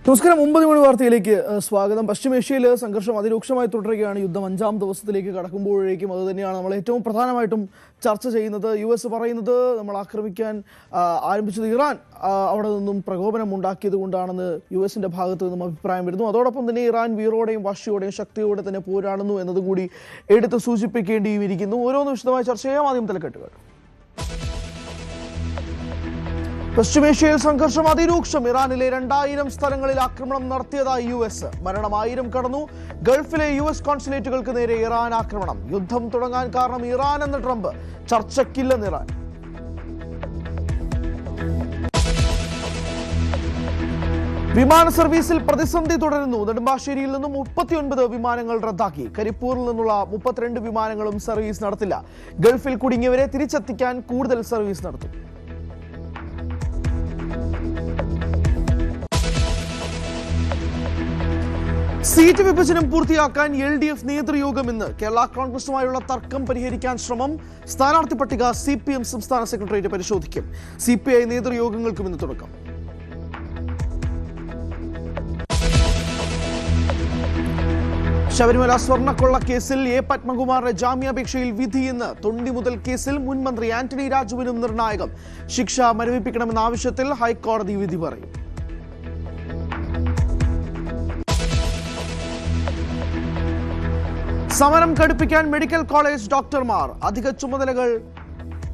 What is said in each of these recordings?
നമസ്കാരം. 9 മണി വാർത്തയിലേക്ക് സ്വാഗതം. പശ്ചിമേഷ്യയിൽ സംഘർഷം അതിരൂക്ഷമായി തുടരുകയാണ്. യുദ്ധം 5-ാം ദിവസത്തിലേക്ക് കടക്കുമ്പോഴേക്കും അതുതന്നെയാണ് നമ്മൾ ഏറ്റവും പ്രധാനമായിട്ടും ചർച്ച ചെയ്യുന്നത്. US പറയുന്നത് നമ്മൾ ആക്രമിക്കാൻ ആരംഭിച്ചത് ഇറാൻ അവിടെ നിന്നും പ്രകോപനം ഉണ്ടാക്കിയത് കൊണ്ടാണെന്ന് US-ന്റെ ഭാഗത്തു നിന്നും അഭിപ്രായം വരുന്നു. അതോടൊപ്പം തന്നെ ഇറാൻ വീറോടെയും വാശിയോടെയും ശക്തിയോടെ തന്നെ പോരാടുന്നു എന്നതുകൂടി എടുത്ത് സൂചിപ്പിക്കേണ്ടിയിരിക്കുന്നു. ഓരോന്ന് വിശദമായി ചർച്ച ചെയ്യാം. ആദ്യം തലക്കെട്ടുകൾ. പശ്ചിമേഷ്യയിൽ സംഘർഷം അതിരൂക്ഷം. ഇറാനിലെ 2000 സ്ഥലങ്ങളിൽ ആക്രമണം നടത്തിയതായി US. മരണം 1000 കടന്നു. ഗൾഫിലെ US കോൺസുലേറ്റുകൾക്ക് നേരെ ഇറാൻ ആക്രമണം. യുദ്ധം തുടങ്ങാൻ കാരണം ഇറാൻ എന്ന ട്രംപ്. ചർച്ചയ്ക്കില്ലെന്ന് ഇറാൻ. വിമാന സർവീസിൽ പ്രതിസന്ധി തുടരുന്നു. നെടുമ്പാശ്ശേരിയിൽ നിന്നും 39 വിമാനങ്ങൾ റദ്ദാക്കി. കരിപ്പൂരിൽ നിന്നുള്ള 32 വിമാനങ്ങളും സർവീസ് നടത്തില്ല. ഗൾഫിൽ കുടുങ്ങിയവരെ തിരിച്ചെത്തിക്കാൻ കൂടുതൽ സർവീസ് നടത്തും. സീറ്റ് വിഭജനം പൂർത്തിയാക്കാൻ LDF നേതൃയോഗം ഇന്ന്. കേരള കോൺഗ്രസുമായുള്ള തർക്കം പരിഹരിക്കാൻ ശ്രമം. സ്ഥാനാർത്ഥി പട്ടിക CPM സംസ്ഥാന സെക്രട്ടേറിയറ്റ് പരിശോധിക്കും. CPI നേതൃയോഗങ്ങൾക്കും ഇന്ന് തുടക്കം. ശബരിമല സ്വർണ്ണക്കൊള്ള കേസിൽ A. പത്മകുമാറിന്റെ ജാമ്യാപേക്ഷയിൽ വിധി ഇന്ന്. തൊണ്ടി മുതൽ കേസിൽ മുൻ മന്ത്രി ആന്റണി രാജുവിനും നിർണായകം. ശിക്ഷ മരവിപ്പിക്കണമെന്ന ആവശ്യത്തിൽ ഹൈക്കോടതി വിധി പറയും. സമരം കടുപ്പിക്കാൻ മെഡിക്കൽ കോളേജ് ഡോക്ടർമാർ. അധിക ചുമതലകൾ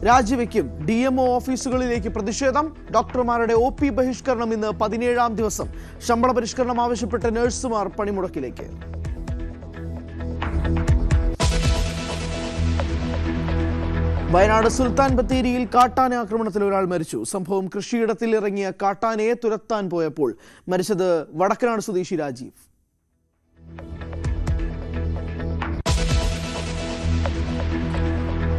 രാജിവെക്കും. DMO ഓഫീസുകളിലേക്ക് പ്രതിഷേധം. ഡോക്ടർമാരുടെ OP ബഹിഷ്കരണം ഇന്ന് 17-ാം ദിവസം. ശമ്പള പരിഷ്കരണം ആവശ്യപ്പെട്ട് നഴ്സുമാർ പണിമുടക്കിലേക്ക്. വയനാട് സുൽത്താൻ ബത്തേരിയിൽ കാട്ടാന ആക്രമണത്തിൽ ഒരാൾ മരിച്ചു. സംഭവം കൃഷിയിടത്തിൽ ഇറങ്ങിയ കാട്ടാനയെ തുരത്താൻ പോയപ്പോൾ. മരിച്ചത് വടക്കനാട് സ്വദേശി രാജീവ്.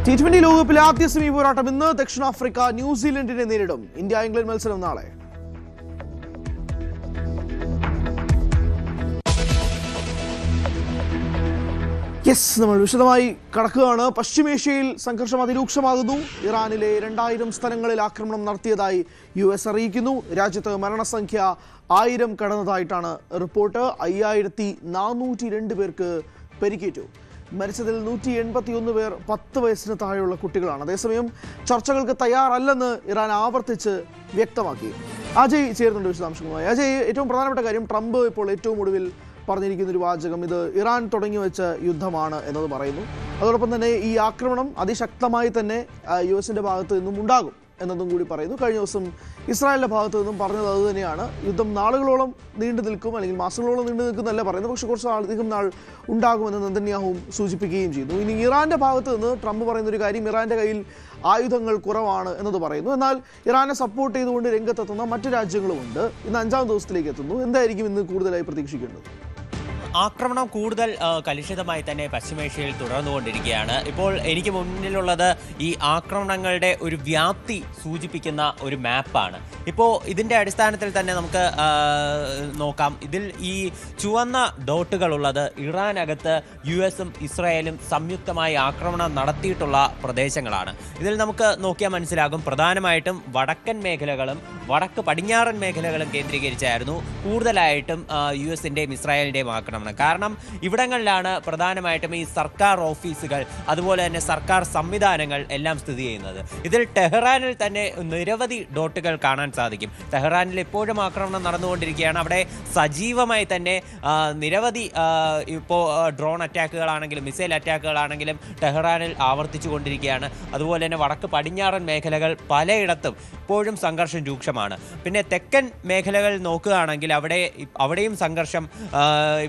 T20 ലോകകപ്പിലെ ആദ്യ സെമി പോരാട്ടം ഇന്ന്. ദക്ഷിണാഫ്രിക്ക ന്യൂസിലൻഡിനെ നേരിടും. ഇന്ത്യ ഇംഗ്ലണ്ട് മത്സരം നാളെ. നമ്മൾ വിശദമായി കടക്കുകയാണ്. പശ്ചിമേഷ്യയിൽ സംഘർഷം അതിരൂക്ഷമാകുന്നു. ഇറാനിലെ 2000 സ്ഥലങ്ങളിൽ ആക്രമണം നടത്തിയതായി US അറിയിക്കുന്നു. രാജ്യത്ത് മരണസംഖ്യ 1000 കടന്നതായിട്ടാണ് റിപ്പോർട്ട്. 5402 പേർക്ക് പരിക്കേറ്റു. മരിച്ചതിൽ 181 പേർ 10 വയസ്സിന് താഴെയുള്ള കുട്ടികളാണ്. അതേസമയം ചർച്ചകൾക്ക് തയ്യാറല്ലെന്ന് ഇറാൻ ആവർത്തിച്ച് വ്യക്തമാക്കി. അജയ് ചേർന്നുണ്ട് വിശദാംശങ്ങളുമായി. അജയ്, ഏറ്റവും പ്രധാനപ്പെട്ട കാര്യം, ട്രംപ് ഇപ്പോൾ ഏറ്റവും ഒടുവിൽ പറഞ്ഞിരിക്കുന്ന ഒരു വാചകം ഇത് ഇറാൻ തുടങ്ങി വെച്ച യുദ്ധമാണ് എന്നത് പറയുന്നു. അതോടൊപ്പം തന്നെ ഈ ആക്രമണം അതിശക്തമായി തന്നെ US-ന്റെ ഭാഗത്ത് നിന്നും ഉണ്ടാകും എന്നതും കൂടി പറയുന്നു. കഴിഞ്ഞ ദിവസം ഇസ്രായേലിന്റെ ഭാഗത്തു നിന്നും പറഞ്ഞത് അതുതന്നെയാണ്. യുദ്ധം നാളുകളോളം നീണ്ടു നിൽക്കും, അല്ലെങ്കിൽ മാസങ്ങളോളം നീണ്ടു നിൽക്കുന്നല്ല പറയുന്നത്, പക്ഷെ കുറച്ച് അധികം നാൾ ഉണ്ടാകുമെന്ന് നെതന്യാഹുവും സൂചിപ്പിക്കുകയും ചെയ്യുന്നു. ഇനി ഇറാന്റെ ഭാഗത്ത് നിന്ന് ട്രംപ് പറയുന്ന ഒരു കാര്യം, ഇറാന്റെ കയ്യിൽ ആയുധങ്ങൾ കുറവാണ് എന്നത് പറയുന്നു. എന്നാൽ ഇറാനെ സപ്പോർട്ട് ചെയ്തുകൊണ്ട് രംഗത്തെത്തുന്ന മറ്റു രാജ്യങ്ങളുമുണ്ട്. ഇന്ന് 5-ാം ദിവസത്തിലേക്ക് എത്തുന്നു. എന്തായിരിക്കും ഇന്ന് കൂടുതലായി പ്രതീക്ഷിക്കേണ്ടത്? ആക്രമണം കൂടുതൽ കലുഷിതമായി തന്നെ പശ്ചിമേഷ്യയിൽ തുടർന്നുകൊണ്ടിരിക്കുകയാണ്. ഇപ്പോൾ എനിക്ക് മുന്നിലുള്ളത് ഈ ആക്രമണങ്ങളുടെ ഒരു വ്യാപ്തി സൂചിപ്പിക്കുന്ന ഒരു മാപ്പാണ്. ഇപ്പോൾ ഇതിൻ്റെ അടിസ്ഥാനത്തിൽ തന്നെ നമുക്ക് നോക്കാം. ഇതിൽ ഈ ചുവന്ന ഡോട്ടുകളുള്ളത് ഇറാനകത്ത് US-ഉം ഇസ്രായേലും സംയുക്തമായി ആക്രമണം നടത്തിയിട്ടുള്ള പ്രദേശങ്ങളാണ്. ഇതിൽ നമുക്ക് നോക്കിയാൽ മനസ്സിലാകും, പ്രധാനമായിട്ടും വടക്കൻ മേഖലകളും വടക്ക് പടിഞ്ഞാറൻ മേഖലകളും കേന്ദ്രീകരിച്ചായിരുന്നു കൂടുതലായിട്ടും US-ൻ്റെയും ഇസ്രായേലിൻ്റെയും ആക്രമണം. കാരണം ഇവിടങ്ങളിലാണ് പ്രധാനമായിട്ടും ഈ സർക്കാർ ഓഫീസുകൾ, അതുപോലെ തന്നെ സർക്കാർ സംവിധാനങ്ങൾ എല്ലാം സ്ഥിതി ചെയ്യുന്നത്. ഇതിൽ ടെഹ്റാനിൽ തന്നെ നിരവധി ഡോട്ടുകൾ കാണാൻ സാധിക്കും. ടെഹ്റാനിൽ ഇപ്പോഴും ആക്രമണം നടന്നുകൊണ്ടിരിക്കുകയാണ്. അവിടെ സജീവമായി തന്നെ നിരവധി ഇപ്പോൾ ഡ്രോൺ അറ്റാക്കുകളാണെങ്കിലും മിസൈൽ അറ്റാക്കുകളാണെങ്കിലും ടെഹ്റാനിൽ ആവർത്തിച്ചു കൊണ്ടിരിക്കുകയാണ്. അതുപോലെ തന്നെ വടക്ക് പടിഞ്ഞാറൻ മേഖലകൾ പലയിടത്തും ഇപ്പോഴും സംഘർഷം രൂക്ഷമാണ്. പിന്നെ തെക്കൻ മേഖലകൾ നോക്കുകയാണെങ്കിൽ അവിടെയും സംഘർഷം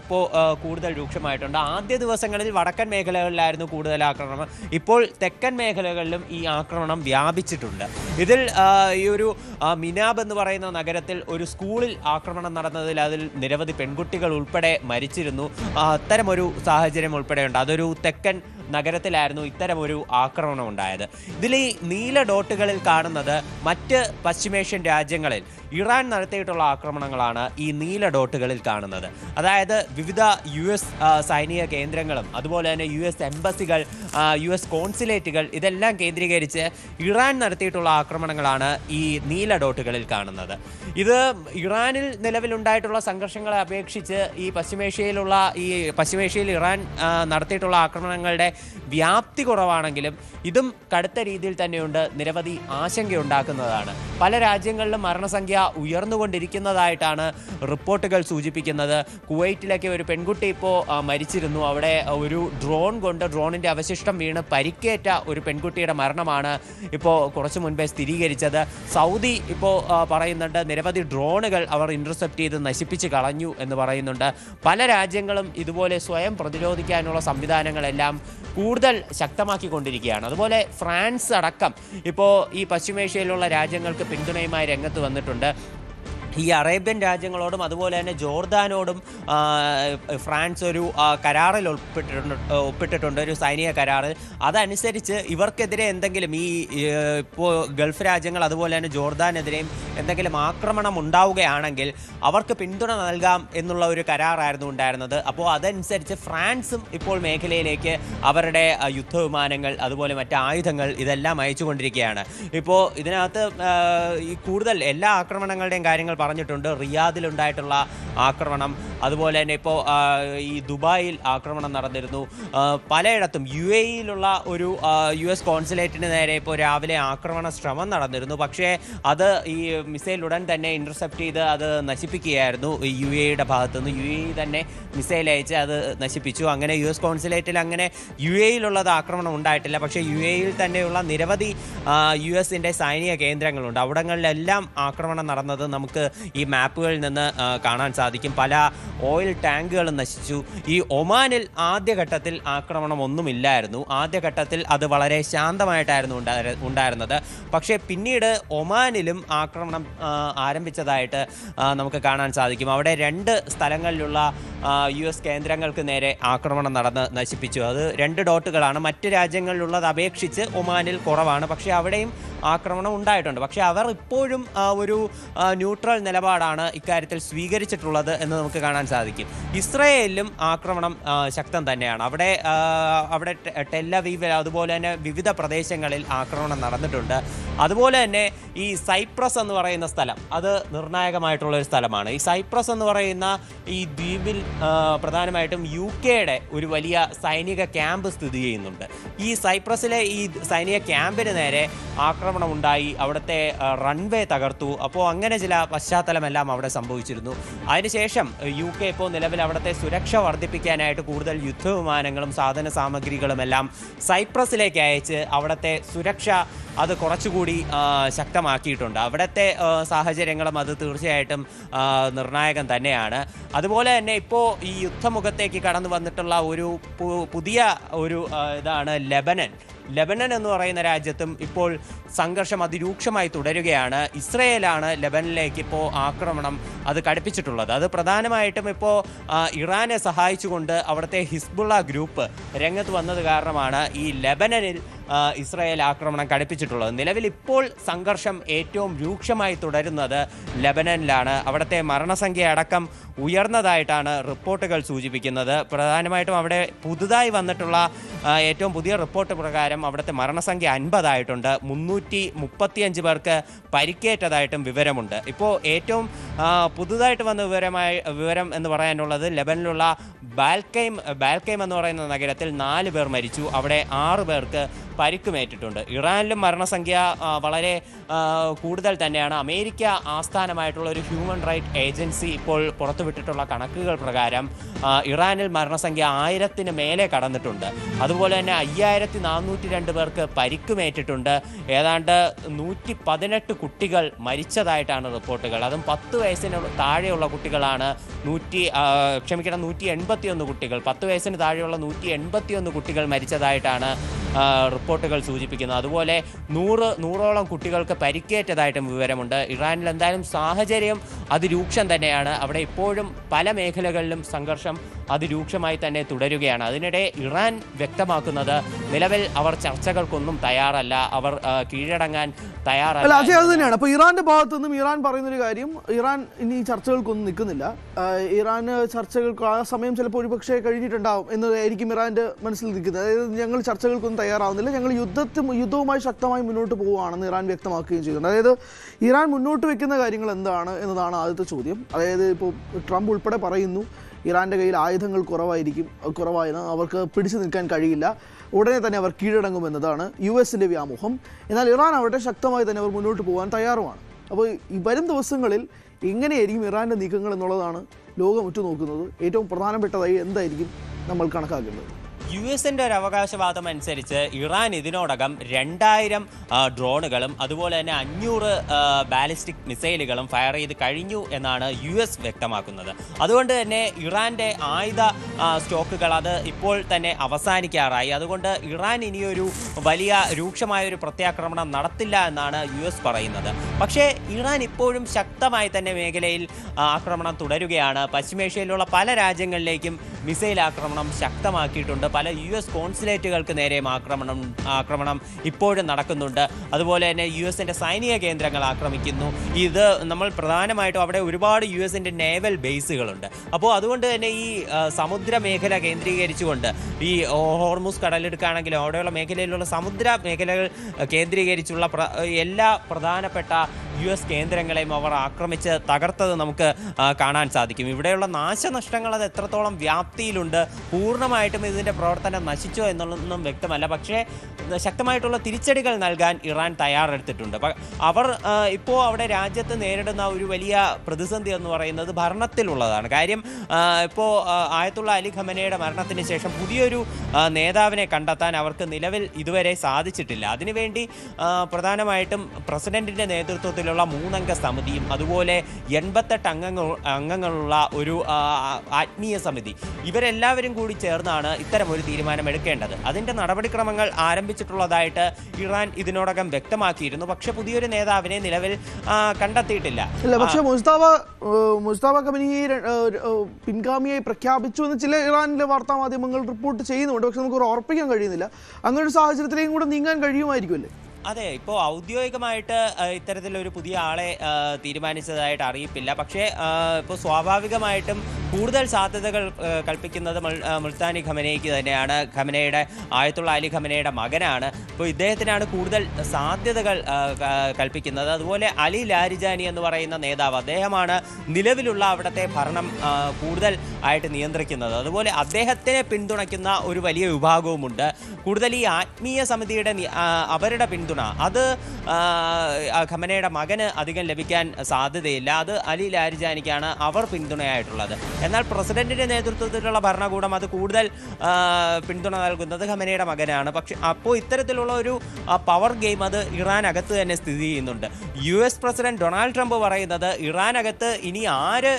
ഇപ്പോൾ കൂടുതൽ രൂക്ഷമായിട്ടുണ്ട്. ആദ്യ ദിവസങ്ങളിൽ വടക്കൻ മേഖലകളിലായിരുന്നു കൂടുതൽ ആക്രമണം. ഇപ്പോൾ തെക്കൻ മേഖലകളിലും ഈ ആക്രമണം വ്യാപിച്ചിട്ടുണ്ട്. ഇതിൽ ഈ ഒരു മിനാബ് എന്ന് പറയുന്ന നഗരത്തിൽ ഒരു സ്കൂളിൽ ആക്രമണം നടന്നതിൽ അതിൽ നിരവധി പെൺകുട്ടികൾ ഉൾപ്പെടെ മരിച്ചിരുന്നു. അത്തരമൊരു സാഹചര്യം ഉൾപ്പെടെയുണ്ട്. അതൊരു തെക്കൻ നഗരത്തിലായിരുന്നു ഇത്തരം ഒരു ആക്രമണം ഉണ്ടായത്. ഇതിൽ ഈ നീല ഡോട്ടുകളിൽ കാണുന്നത് മറ്റ് പശ്ചിമേഷ്യൻ രാജ്യങ്ങളിൽ ഇറാൻ നടത്തിയിട്ടുള്ള ആക്രമണങ്ങളാണ് ഈ നീല ഡോട്ടുകളിൽ കാണുന്നത്. അതായത് വിവിധ US സൈനിക കേന്ദ്രങ്ങളും അതുപോലെ തന്നെ US എംബസികൾ, US കോൺസുലേറ്റുകൾ ഇതെല്ലാം കേന്ദ്രീകരിച്ച് ഇറാൻ നടത്തിയിട്ടുള്ള ആക്രമണങ്ങളാണ് ഈ നീല ഡോട്ടുകളിൽ കാണുന്നത്. ഇത് ഇറാനിൽ നിലവിലുണ്ടായിട്ടുള്ള സംഘർഷങ്ങളെ അപേക്ഷിച്ച് ഈ പശ്ചിമേഷ്യയിൽ ഇറാൻ നടത്തിയിട്ടുള്ള ആക്രമണങ്ങളുടെ വ്യാപ്തി കുറവാണെങ്കിലും ഇതും കടുത്ത രീതിയിൽ തന്നെയുണ്ട്, നിരവധി ആശങ്കയുണ്ടാക്കുന്നതാണ്. പല രാജ്യങ്ങളിലും മരണസംഖ്യ ഉയർന്നുകൊണ്ടിരിക്കുന്നതായിട്ടാണ് റിപ്പോർട്ടുകൾ സൂചിപ്പിക്കുന്നത്. കുവൈറ്റിലൊക്കെ ഒരു പെൺകുട്ടി ഇപ്പോൾ മരിച്ചിരുന്നു. അവിടെ ഒരു ഡ്രോണിൻ്റെ അവശിഷ്ടം വീണ് പരിക്കേറ്റ ഒരു പെൺകുട്ടിയുടെ മരണമാണ് ഇപ്പോൾ കുറച്ചു മുൻപേ സ്ഥിരീകരിച്ചത്. സൗദി ഇപ്പോൾ പറയുന്നുണ്ട് നിരവധി ഡ്രോണുകൾ അവർ ഇന്റർസെപ്റ്റ് ചെയ്ത് നശിപ്പിച്ച് കളഞ്ഞു എന്ന് പറയുന്നുണ്ട്. പല രാജ്യങ്ങളും ഇതുപോലെ സ്വയം പ്രതിരോധിക്കാനുള്ള സംവിധാനങ്ങളെല്ലാം കൂടുതൽ ശക്തമാക്കിക്കൊണ്ടിരിക്കുകയാണ്. അതുപോലെ ഫ്രാൻസ് അടക്കം ഇപ്പോൾ ഈ പശ്ചിമേഷ്യയിലുള്ള രാജ്യങ്ങൾക്ക് പിന്തുണയുമായി രംഗത്ത് വന്നിട്ടുണ്ട്. ഈ അറേബ്യൻ രാജ്യങ്ങളോടും അതുപോലെ തന്നെ ജോർദാനോടും ഫ്രാൻസ് ഒരു കരാറിൽ ഒപ്പിട്ടിട്ടുണ്ട്, ഒരു സൈനിക കരാറിൽ. അതനുസരിച്ച് ഇവർക്കെതിരെ എന്തെങ്കിലും ഇപ്പോൾ ഗൾഫ് രാജ്യങ്ങൾ അതുപോലെ തന്നെ ജോർദാനെതിരെയും എന്തെങ്കിലും ആക്രമണം ഉണ്ടാവുകയാണെങ്കിൽ അവർക്ക് പിന്തുണ നൽകാം എന്നുള്ള ഒരു കരാറായിരുന്നു ഉണ്ടായിരുന്നത്. അപ്പോൾ അതനുസരിച്ച് ഫ്രാൻസും ഇപ്പോൾ മേഖലയിലേക്ക് അവരുടെ യുദ്ധവിമാനങ്ങൾ അതുപോലെ മറ്റ് ആയുധങ്ങൾ ഇതെല്ലാം അയച്ചുകൊണ്ടിരിക്കുകയാണ്. ഇപ്പോൾ ഇതിനകത്ത് ഈ കൂടുതൽ എല്ലാ ആക്രമണങ്ങളുടെയും കാര്യങ്ങൾ പറഞ്ഞിട്ടുണ്ട്. റിയാദിലുണ്ടായിട്ടുള്ള ആക്രമണം, അതുപോലെ തന്നെ ഇപ്പോൾ ഈ ദുബായിൽ ആക്രമണം നടന്നിരുന്നു. പലയിടത്തും UAEയിലുള്ള ഒരു US കോൺസുലേറ്റിന് നേരെ ഇപ്പോൾ രാവിലെ ആക്രമണ ശ്രമം നടന്നിരുന്നു. പക്ഷേ അത് ഈ മിസൈൽ ഉടൻ തന്നെ ഇന്റർസെപ്റ്റ് ചെയ്ത് അത് നശിപ്പിക്കുകയായിരുന്നു. UAEയുടെ ഭാഗത്തുനിന്ന് UAE തന്നെ മിസൈൽ അയച്ച് അത് നശിപ്പിച്ചു. അങ്ങനെ US കോൺസുലേറ്റിൽ അങ്ങനെ UAEയിലുള്ളത് ആക്രമണം ഉണ്ടായിട്ടില്ല. പക്ഷേ UAEയിൽ തന്നെയുള്ള നിരവധി USന്റെ സൈനിക കേന്ദ്രങ്ങളുണ്ട്. അവിടങ്ങളിലെല്ലാം ആക്രമണം നടന്നത് നമുക്ക് ഈ മാപ്പുകളിൽ നിന്ന് കാണാൻ സാധിക്കും. പല ഓയിൽ ടാങ്കുകളും നശിച്ചു. ഈ ഒമാനിൽ ആദ്യഘട്ടത്തിൽ ആക്രമണം ഒന്നുമില്ലായിരുന്നു. ആദ്യഘട്ടത്തിൽ അത് വളരെ ശാന്തമായിട്ടായിരുന്നു ഉണ്ടായിരുന്നത്. പക്ഷേ പിന്നീട് ഒമാനിലും ആക്രമണം ആരംഭിച്ചതായിട്ട് നമുക്ക് കാണാൻ സാധിക്കും. അവിടെ 2 സ്ഥലങ്ങളിലുള്ള US കേന്ദ്രങ്ങൾക്ക് നേരെ ആക്രമണം നടന്ന് നശിപ്പിച്ചു. അത് 2 ഡോട്ടുകളാണ്. മറ്റ് രാജ്യങ്ങളിലുള്ളത് അപേക്ഷിച്ച് ഒമാനിൽ കുറവാണ്. പക്ഷേ അവിടെയും ആക്രമണം ഉണ്ടായിട്ടുണ്ട്. പക്ഷേ അവർ ഇപ്പോഴും ഒരു ന്യൂട്രൽ നിലപാടാണ് ഇക്കാര്യത്തിൽ സ്വീകരിച്ചിട്ടുള്ളത് എന്ന് നമുക്ക് കാണാൻ സാധിക്കും. ഇസ്രയേലിലും ആക്രമണം ശക്തം തന്നെയാണ്. അവിടെ ടെല്ലവീവ് അതുപോലെ തന്നെ വിവിധ പ്രദേശങ്ങളിൽ ആക്രമണം നടന്നിട്ടുണ്ട്. അതുപോലെ തന്നെ ഈ സൈപ്രസ് എന്ന് പറയുന്ന സ്ഥലം അത് നിർണായകമായിട്ടുള്ളൊരു സ്ഥലമാണ്. ഈ സൈപ്രസ് എന്ന് പറയുന്ന ഈ ദ്വീപിൽ പ്രധാനമായിട്ടും UKയുടെ ഒരു വലിയ സൈനിക ക്യാമ്പ് സ്ഥിതി ചെയ്യുന്നുണ്ട്. ഈ സൈപ്രസിലെ ഈ സൈനിക ക്യാമ്പിന് നേരെ ആക്രമണം ഉണ്ടായി. അവിടുത്തെ റൺവേ തകർത്തു. അപ്പോൾ അങ്ങനെ ചില പശ്ചാത്തലമെല്ലാം അവിടെ സംഭവിച്ചിരുന്നു. അതിനുശേഷം UK ഇപ്പോൾ നിലവിൽ അവിടുത്തെ സുരക്ഷ വർദ്ധിപ്പിക്കാനായിട്ട് കൂടുതൽ യുദ്ധവിമാനങ്ങളും സാധന സാമഗ്രികളും എല്ലാം സൈപ്രസിലേക്ക് അയച്ച് അവിടുത്തെ സുരക്ഷ അത് കുറച്ചുകൂടി ശക്തമാക്കിയിട്ടുണ്ട്. അവിടുത്തെ സാഹചര്യങ്ങളും അത് തീർച്ചയായിട്ടും നിർണായകം തന്നെയാണ്. അതുപോലെ തന്നെ ഇപ്പോൾ ഈ യുദ്ധമുഖത്തേക്ക് കടന്നു വന്നിട്ടുള്ള ഒരു പുതിയ ഒരു ഇതാണ് ലെബനൻ എന്ന് പറയുന്ന രാജ്യത്തും ഇപ്പോൾ സംഘർഷം അതിരൂക്ഷമായി തുടരുകയാണ്. ഇസ്രയേലാണ് ലെബനനിലേക്ക് ഇപ്പോൾ ആക്രമണം അത് കടുപ്പിച്ചിട്ടുള്ളത്. അത് പ്രധാനമായിട്ടും ഇപ്പോൾ ഇറാനെ സഹായിച്ചുകൊണ്ട് അവിടുത്തെ ഹിസ്ബുള്ള ഗ്രൂപ്പ് രംഗത്ത് വന്നത് കാരണമാണ് ഈ ലെബനനിൽ ഇസ്രായേൽ ആക്രമണം കടുപ്പിച്ചിട്ടുള്ളത്. നിലവിൽ ഇപ്പോൾ സംഘർഷം ഏറ്റവും രൂക്ഷമായി തുടരുന്നത് ലെബനനിലാണ്. അവിടുത്തെ മരണസംഖ്യ അടക്കം ഉയർന്നതായിട്ടാണ് റിപ്പോർട്ടുകൾ സൂചിപ്പിക്കുന്നത്. പ്രധാനമായിട്ടും അവിടെ പുതുതായി വന്നിട്ടുള്ള ഏറ്റവും പുതിയ റിപ്പോർട്ട് പ്രകാരം അവിടുത്തെ മരണസംഖ്യ 50 ആയിട്ടുണ്ട്. 335 പേർക്ക് പരിക്കേറ്റതായിട്ടും വിവരമുണ്ട്. ഇപ്പോൾ ഏറ്റവും പുതുതായിട്ട് വന്ന വിവരം എന്ന് പറയാനുള്ളത് ലെബനിലുള്ള ബാൽക്കൈം എന്ന് പറയുന്ന നഗരത്തിൽ 4 പേർ മരിച്ചു. അവിടെ 6 പേർക്ക് പരിക്കുമേറ്റിട്ടുണ്ട്. ഇറാനിലും മരണസംഖ്യ വളരെ കൂടുതൽ തന്നെയാണ്. അമേരിക്ക ആസ്ഥാനമായിട്ടുള്ള ഒരു ഹ്യൂമൻ റൈറ്റ് ഏജൻസി ഇപ്പോൾ പുറത്തുവിട്ടിട്ടുള്ള കണക്കുകൾ പ്രകാരം ഇറാനിൽ മരണസംഖ്യ 1000-ന് മേലെ കടന്നിട്ടുണ്ട്. അതുപോലെ തന്നെ 5402 പേർക്ക് പരിക്കുമേറ്റിട്ടുണ്ട്. ഏതാണ്ട് 118 കുട്ടികൾ മരിച്ചതായിട്ടാണ് റിപ്പോർട്ടുകൾ. അതും 10 വയസ്സിന് താഴെയുള്ള കുട്ടികളാണ്. 181 കുട്ടികൾ, 10 വയസ്സിന് താഴെയുള്ള 181 കുട്ടികൾ മരിച്ചതായിട്ടാണ് റിപ്പോർട്ടുകൾ സൂചിപ്പിക്കുന്നത്. അതുപോലെ നൂറോളം കുട്ടികൾക്ക് പരിക്കേറ്റതായിട്ടും വിവരമുണ്ട്. ഇറാനിൽ എന്തായാലും സാഹചര്യം അതിരൂക്ഷം തന്നെയാണ്. അവിടെ ഇപ്പോഴും പല മേഖലകളിലും സംഘർഷം അതിരൂക്ഷമായി തന്നെ തുടരുകയാണ്. അതിനിടെ ഇറാൻ വ്യക്തമാക്കുന്നത് നിലവിൽ അവർ ചർച്ചകൾക്കൊന്നും തയ്യാറല്ല, അവർ കീഴടങ്ങാൻ തയ്യാറല്ല. അത് തന്നെയാണ്. അപ്പോൾ ഇറാന്റെ ഭാഗത്തു നിന്നും ഇറാൻ പറയുന്നൊരു കാര്യം, ഇറാൻ ഇനി ചർച്ചകൾക്കൊന്നും നിൽക്കുന്നില്ല. ഇറാൻ ചർച്ചകൾക്ക് ആ സമയം ചിലപ്പോൾ ഒരുപക്ഷെ കഴിഞ്ഞിട്ടുണ്ടാവും എന്നതായിരിക്കും ഇറാന്റെ മനസ്സിൽ നിൽക്കുന്നത്. അതായത് ഞങ്ങൾ ചർച്ചകൾക്കൊന്നും തയ്യാറാവുന്നില്ല, ഞങ്ങൾ യുദ്ധവുമായി ശക്തമായി മുന്നോട്ട് പോവുകയാണെന്ന് ഇറാൻ വ്യക്തമാക്കുകയും ചെയ്തിട്ടുണ്ട്. അതായത് ഇറാൻ മുന്നോട്ട് വെക്കുന്ന കാര്യങ്ങൾ എന്താണ് എന്നതാണ് ആദ്യത്തെ ചോദ്യം. അതായത് ഇപ്പോൾ ട്രംപ് ഉൾപ്പെടെ പറയുന്നു ഇറാൻ്റെ കയ്യിൽ ആയുധങ്ങൾ കുറവായെന്ന്, അവർക്ക് പിടിച്ചു നിൽക്കാൻ കഴിയില്ല, ഉടനെ തന്നെ അവർ കീഴടങ്ങുമെന്നതാണ് US-ൻ്റെ വ്യാമോഹം. എന്നാൽ ഇറാൻ അവിടെ ശക്തമായി തന്നെ അവർ മുന്നോട്ട് പോകാൻ തയ്യാറുമാണ്. അപ്പോൾ ഈ വരും ദിവസങ്ങളിൽ എങ്ങനെയായിരിക്കും ഇറാൻ്റെ നീക്കങ്ങൾ എന്നുള്ളതാണ് ലോകം ഉറ്റുനോക്കുന്നത്. ഏറ്റവും പ്രധാനപ്പെട്ടതായി എന്തായിരിക്കും നമ്മൾ കണക്കാക്കേണ്ടത്? US-ന്റെ ഒരു അവകാശവാദം അനുസരിച്ച് ഇറാൻ ഇതിനോടകം 2000 ഡ്രോണുകളും അതുപോലെ തന്നെ 500 ബാലിസ്റ്റിക് മിസൈലുകളും ഫയർ ചെയ്ത് കഴിഞ്ഞു എന്നാണ് US വ്യക്തമാക്കുന്നത്. അതുകൊണ്ട് തന്നെ ഇറാന്റെ ആയുധ സ്റ്റോക്കുകൾ അത് ഇപ്പോൾ തന്നെ അവസാനിക്കാറായി. അതുകൊണ്ട് ഇറാൻ ഇനിയൊരു വലിയ രൂക്ഷമായൊരു പ്രത്യാക്രമണം നടത്തില്ല എന്നാണ് US പറയുന്നത്. പക്ഷേ ഇറാൻ ഇപ്പോഴും ശക്തമായി തന്നെ മേഖലയിൽ ആക്രമണം തുടരുകയാണ്. പശ്ചിമേഷ്യയിലുള്ള പല രാജ്യങ്ങളിലേക്കും മിസൈൽ ആക്രമണം ശക്തമാക്കിയിട്ടുണ്ട്. പല US കോൺസുലേറ്റുകൾക്ക് നേരെയും ആക്രമണം ഇപ്പോഴും നടക്കുന്നുണ്ട്. അതുപോലെ തന്നെ US-ന്റെ സൈനിക കേന്ദ്രങ്ങൾ ആക്രമിക്കുന്നു. ഇത് നമ്മൾ പ്രധാനമായിട്ടും അവിടെ ഒരുപാട് US-ന്റെ നേവൽ ബേസുകളുണ്ട്. അപ്പോൾ അതുകൊണ്ട് തന്നെ ഈ സമുദ്ര മേഖല കേന്ദ്രീകരിച്ചുകൊണ്ട് ഈ ഹോർമുസ് കടലെടുക്കുകയാണെങ്കിലും അവിടെയുള്ള മേഖലയിലുള്ള സമുദ്ര മേഖലകൾ കേന്ദ്രീകരിച്ചുള്ള എല്ലാ പ്രധാനപ്പെട്ട US കേന്ദ്രങ്ങളെയും അവർ ആക്രമിച്ച് തകർത്തത് നമുക്ക് കാണാൻ സാധിക്കും. ഇവിടെയുള്ള നാശനഷ്ടങ്ങൾ അത് എത്രത്തോളം വ്യാപ്തിയിലുണ്ട്, പൂർണ്ണമായിട്ടും ഇതിൻ്റെ പ്രവർത്തനം നശിച്ചോ എന്നുള്ളതൊന്നും വ്യക്തമല്ല. പക്ഷേ ശക്തമായിട്ടുള്ള തിരിച്ചടികൾ നൽകാൻ ഇറാൻ തയ്യാറെടുത്തിട്ടുണ്ട്. അവർ ഇപ്പോൾ അവിടെ രാജ്യത്ത് നേരിടുന്ന ഒരു വലിയ പ്രതിസന്ധി എന്ന് പറയുന്നത് ഭരണത്തിലുള്ളതാണ്. കാര്യം ഇപ്പോൾ ആയത്തുള്ള അലി ഖമനയുടെ മരണത്തിന് ശേഷം പുതിയൊരു നേതാവിനെ കണ്ടെത്താൻ അവർക്ക് നിലവിൽ ഇതുവരെ സാധിച്ചിട്ടില്ല. അതിനുവേണ്ടി പ്രധാനമായിട്ടും പ്രസിഡന്റിൻ്റെ നേതൃത്വത്തിലുള്ള 3-അംഗ സമിതിയും അതുപോലെ 88 അംഗങ്ങളുള്ള ഒരു ആത്മീയ സമിതി, ഇവരെല്ലാവരും കൂടി ചേർന്നാണ് ഇത്തരം ഒരു തീരുമാനം എടുക്കേണ്ടത്. അതിൻ്റെ നടപടിക്രമങ്ങൾ ആരംഭിച്ചിട്ടുള്ളതായിട്ട് ഇറാൻ ഇതിനോടകം വ്യക്തമാക്കിയിരുന്നു. പക്ഷെ പുതിയൊരു നേതാവിനെ നിലവിൽ കണ്ടെത്തിയിട്ടില്ല. പക്ഷേ മുസ്തഫ ഖമനിയെ പിൻഗാമിയായി പ്രഖ്യാപിച്ചു എന്ന് ചില ഇറാനിലെ വാർത്താ മാധ്യമങ്ങൾ റിപ്പോർട്ട് ചെയ്യുന്നുണ്ട്. പക്ഷെ നമുക്ക് ഉറപ്പിക്കാൻ കഴിയുന്നില്ല. അങ്ങനെ ഒരു സാഹചര്യത്തിലേക്കും കൂടെ നീങ്ങാൻ കഴിയുമായിരിക്കുമല്ലേ? അതെ, ഇപ്പോൾ ഔദ്യോഗികമായിട്ട് ഇത്തരത്തിലൊരു പുതിയ ആളെ തീരുമാനിച്ചതായിട്ട് അറിയിപ്പില്ല. പക്ഷേ ഇപ്പോൾ സ്വാഭാവികമായിട്ടും കൂടുതൽ സാധ്യതകൾ കൽപ്പിക്കുന്നത് മുൾത്താനി ഖമനയ്ക്ക് തന്നെയാണ്. ഖമനയുടെ ആയത്തുള്ള അലി ഖമനയുടെ മകനാണ്. ഇപ്പോൾ ഇദ്ദേഹത്തിനാണ് കൂടുതൽ സാധ്യതകൾ കൽപ്പിക്കുന്നത്. അതുപോലെ അലി ലാരിജാനി എന്ന് പറയുന്ന നേതാവ്, അദ്ദേഹമാണ് നിലവിലുള്ള അവിടുത്തെ ഭരണം കൂടുതൽ ആയിട്ട് നിയന്ത്രിക്കുന്നത്. അതുപോലെ അദ്ദേഹത്തിനെ പിന്തുണയ്ക്കുന്ന ഒരു വലിയ വിഭാഗവുമുണ്ട്. കൂടുതൽ ഈ ആത്മീയ സമിതിയുടെ അവരുടെ പിന്തുണ അത് ഖമനയുടെ മകന് അധികം ലഭിക്കാൻ സാധ്യതയില്ല. അത് അലി ലാരിജാനിക്കാണ് അവർ പിന്തുണയായിട്ടുള്ളത്. എന്നാൽ പ്രസിഡന്റിന്റെ നേതൃത്വത്തിലുള്ള ഭരണകൂടം അത് കൂടുതൽ പിന്തുണ നൽകുന്നത് ഖമനയുടെ മകനാണ്. പക്ഷെ അപ്പോൾ ഇത്തരത്തിലുള്ള ഒരു പവർ ഗെയിം അത് ഇറാനകത്ത് തന്നെ സ്ഥിതി ചെയ്യുന്നുണ്ട്. US പ്രസിഡന്റ് ഡൊണാൾഡ് ട്രംപ് പറയുന്നത് ഇറാനകത്ത് ഇനി ആര്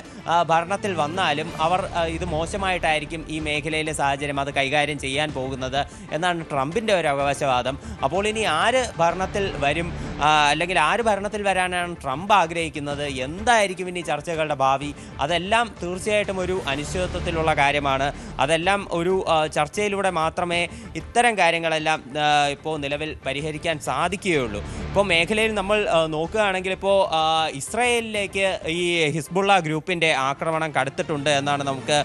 ഭരണത്തിൽ വന്നാലും അവർ ഇത് മോശമായിട്ടായിരിക്കും ഈ മേഖലയിലെ സാഹചര്യം അത് കൈകാര്യം ചെയ്യാൻ പോകുന്നത് എന്നാണ് ട്രംപിൻ്റെ ഒരു അവകാശവാദം. അപ്പോൾ ഇനി ആര് ഭരണത്തിൽ വരും, അല്ലെങ്കിൽ ആര് ഭരണത്തിൽ വരാനാണ് ട്രംപ് ആഗ്രഹിക്കുന്നത്, എന്തായിരിക്കും ഇനി ചർച്ചകളുടെ ഭാവി, അതെല്ലാം തീർച്ചയായിട്ടും ഒരു അനിശ്ചിതത്വത്തിലുള്ള കാര്യമാണ്. അതെല്ലാം ഒരു ചർച്ചയിലൂടെ മാത്രമേ ഇത്തരം കാര്യങ്ങളെല്ലാം ഇപ്പോൾ നിലവിൽ പരിഹരിക്കാൻ സാധിക്കുകയുള്ളൂ. ഇപ്പോൾ മേഖലയിൽ നമ്മൾ നോക്കുകയാണെങ്കിൽ ഇപ്പോൾ ഇസ്രായേലിലേക്ക് ഈ ഹിസ്ബുള്ള ഗ്രൂപ്പിൻ്റെ ആക്രമണം കടുത്തിട്ടുണ്ട് എന്നാണ് നമുക്ക്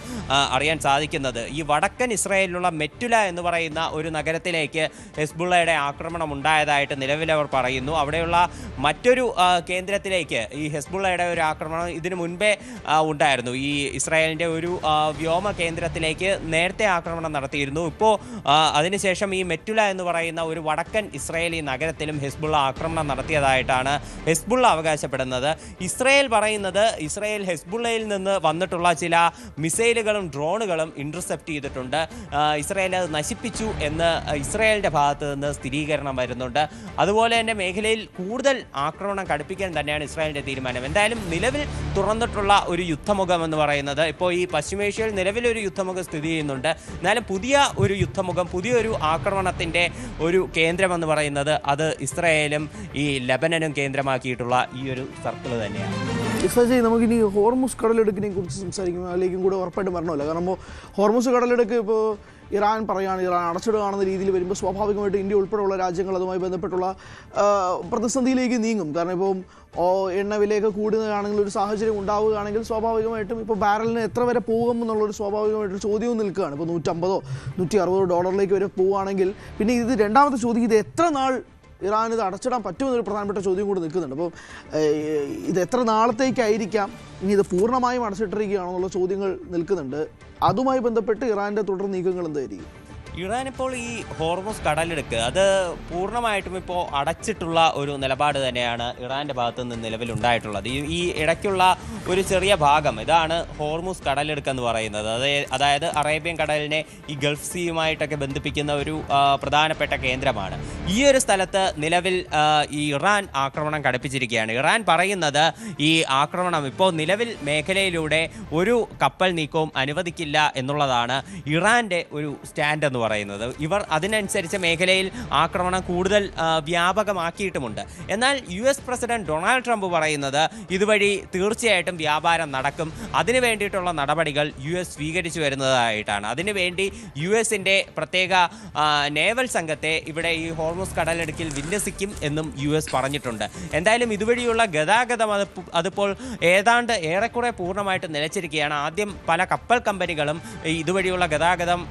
അറിയാൻ സാധിക്കുന്നത്. ഈ വടക്കൻ ഇസ്രായേലിലുള്ള മെറ്റുല എന്ന് പറയുന്ന ഒരു നഗരത്തിലേക്ക് ഹിസ്ബുള്ളയുടെ ആക്രമണം ഉണ്ടായതായിട്ട് നിലവിലവർ പറയുന്നു. അവിടെയുള്ള മറ്റൊരു കേന്ദ്രത്തിലേക്ക് ഈ ഹിസ്ബുള്ളയുടെ ഒരു ആക്രമണം ഇതിനു മുൻപേ ഉണ്ടായിരുന്നു. ഈ ഇസ്രായേലിൻ്റെ ഒരു വ്യോമ കേന്ദ്രത്തിലേക്ക് നേരത്തെ ആക്രമണം നടത്തിയിരുന്നു. ഇപ്പോൾ അതിനുശേഷം ഈ മെറ്റുല എന്ന് പറയുന്ന ഒരു വടക്കൻ ഇസ്രായേലി നഗരത്തിലും ഹിസ്ബുള്ള ആക്രമണം ആക്രമണം നടത്തിയതായിട്ടാണ് ഹെസ്ബുള്ള അവകാശപ്പെടുന്നത്. ഇസ്രയേൽ പറയുന്നത് ഇസ്രയേൽ ഹെസ്ബുള്ളയിൽ നിന്ന് വന്നിട്ടുള്ള ചില മിസൈലുകളും ഡ്രോണുകളും ഇന്റർസെപ്റ്റ് ചെയ്തിട്ടുണ്ട്, ഇസ്രയേൽ അത് നശിപ്പിച്ചു എന്ന് ഇസ്രയേലിൻ്റെ ഭാഗത്ത് നിന്ന് സ്ഥിരീകരണം വരുന്നുണ്ട്. അതുപോലെ തന്നെ മേഖലയിൽ കൂടുതൽ ആക്രമണം കടുപ്പിക്കാൻ തന്നെയാണ് ഇസ്രായേലിൻ്റെ തീരുമാനം. എന്തായാലും നിലവിൽ തുറന്നിട്ടുള്ള ഒരു യുദ്ധമുഖം എന്ന് പറയുന്നത് ഇപ്പോൾ ഈ പശ്ചിമേഷ്യയിൽ നിലവിലൊരു യുദ്ധമുഖം സ്ഥിതി ചെയ്യുന്നുണ്ട്. എന്നാലും പുതിയ ഒരു യുദ്ധമുഖം, പുതിയൊരു ആക്രമണത്തിൻ്റെ ഒരു കേന്ദ്രമെന്ന് പറയുന്നത് അത് ഇസ്രായേലും ഈ ലെബനനും കേന്ദ്രമാക്കിയിട്ടുള്ള ഈ ഒരു സർക്കിൾ തന്നെയാണ്. നമുക്കിനി ഹോർമുസ് കടലിടുക്കിനെ കുറിച്ച് സംസാരിക്കുമ്പോൾ അതിലേക്കും കൂടെ ഉറപ്പായിട്ട് വരണമല്ലോ. കാരണം ഹോർമുസ് കടലിടുക്ക് ഇപ്പോൾ ഇറാൻ പറയുകയാണ്, ഇറാൻ അടച്ചിടുകയാണെന്ന രീതിയിൽ വരുമ്പോൾ സ്വാഭാവികമായിട്ട് ഇന്ത്യ ഉൾപ്പെടെയുള്ള രാജ്യങ്ങൾ അതുമായി ബന്ധപ്പെട്ടുള്ള പ്രതിസന്ധിയിലേക്ക് നീങ്ങും. കാരണം ഇപ്പം എണ്ണ വിലയൊക്കെ കൂടുകയാണെങ്കിൽ ഒരു സാഹചര്യം ഉണ്ടാവുകയാണെങ്കിൽ സ്വാഭാവികമായിട്ടും ഇപ്പോൾ ബാരലിന് എത്ര വരെ പോകും എന്നുള്ളൊരു സ്വാഭാവികമായിട്ടൊരു ചോദ്യവും നിൽക്കുകയാണ്. ഇപ്പോൾ $150-160 വരെ പോവുകയാണെങ്കിൽ പിന്നെ ഇത് രണ്ടാമത്തെ ചോദ്യം, ഇത് എത്ര നാൾ ഇറാൻ ഇത് അടച്ചിടാൻ പറ്റുമെന്നൊരു പ്രധാനപ്പെട്ട ചോദ്യം കൂടി നിൽക്കുന്നുണ്ട്. അപ്പോൾ ഇത് എത്ര നാളത്തേക്കായിരിക്കാം, ഇനി ഇത് പൂർണ്ണമായും അടച്ചിട്ടിരിക്കുകയാണോ എന്നുള്ള ചോദ്യങ്ങൾ നിൽക്കുന്നുണ്ട്. അതുമായി ബന്ധപ്പെട്ട് ഇറാൻ്റെ തുടർ നീക്കങ്ങൾ എന്തായിരിക്കും? ഇറാൻ ഇപ്പോൾ ഈ ഹോർമുസ് കടലിടുക്ക് അത് പൂർണ്ണമായിട്ടും ഇപ്പോൾ അടച്ചിട്ടുള്ള ഒരു നിലപാട് തന്നെയാണ് ഇറാൻ്റെ ഭാഗത്തു നിന്ന് നിലവിലുണ്ടായിട്ടുള്ളത്. ഈ ഇടയ്ക്കുള്ള ഒരു ചെറിയ ഭാഗം ഇതാണ് ഹോർമുസ് കടലിടുക്ക് എന്ന് പറയുന്നത്. അതായത് അറേബ്യൻ കടലിനെ ഈ ഗൾഫ് സീയുമായിട്ടൊക്കെ ബന്ധിപ്പിക്കുന്ന ഒരു പ്രധാനപ്പെട്ട കേന്ദ്രമാണ്. ഈ ഒരു സ്ഥലത്ത് നിലവിൽ ഈ ഇറാൻ ആക്രമണം കടുപ്പിച്ചിരിക്കുകയാണ്. ഇറാൻ പറയുന്നത് ഈ ആക്രമണം ഇപ്പോൾ നിലവിൽ മേഖലയിലൂടെ ഒരു കപ്പൽ നീക്കവും അനുവദിക്കില്ല എന്നുള്ളതാണ് ഇറാൻ്റെ ഒരു സ്റ്റാൻഡ് എന്ന് പറയുന്നത്. ഇവർ അതിനനുസരിച്ച് മേഖലയിൽ ആക്രമണം കൂടുതൽ വ്യാപകമാക്കിയിട്ടുമുണ്ട്. എന്നാൽ US പ്രസിഡന്റ് ഡൊണാൾഡ് ട്രംപ് പറയുന്നത് ഇതുവഴി തീർച്ചയായിട്ടും വ്യാപാരം നടക്കും, അതിനു വേണ്ടിയിട്ടുള്ള നടപടികൾ US സ്വീകരിച്ചു വരുന്നതായിട്ടാണ്. അതിനുവേണ്ടി USന്റെ പ്രത്യേക നേവൽ സംഘത്തെ ഇവിടെ ഈ ഹോർമുസ് കടലിടുക്കിൽ വിന്യസിക്കും എന്നും US പറഞ്ഞിട്ടുണ്ട്. എന്തായാലും ഇതുവഴിയുള്ള ഗതാഗതം അതിപ്പോൾ ഏതാണ്ട് ഏറെക്കുറെ പൂർണ്ണമായിട്ട് നിലച്ചിരിക്കുകയാണ്. ആദ്യം പല കപ്പൽ കമ്പനികളും ഇതുവഴിയുള്ള ഗതാഗതം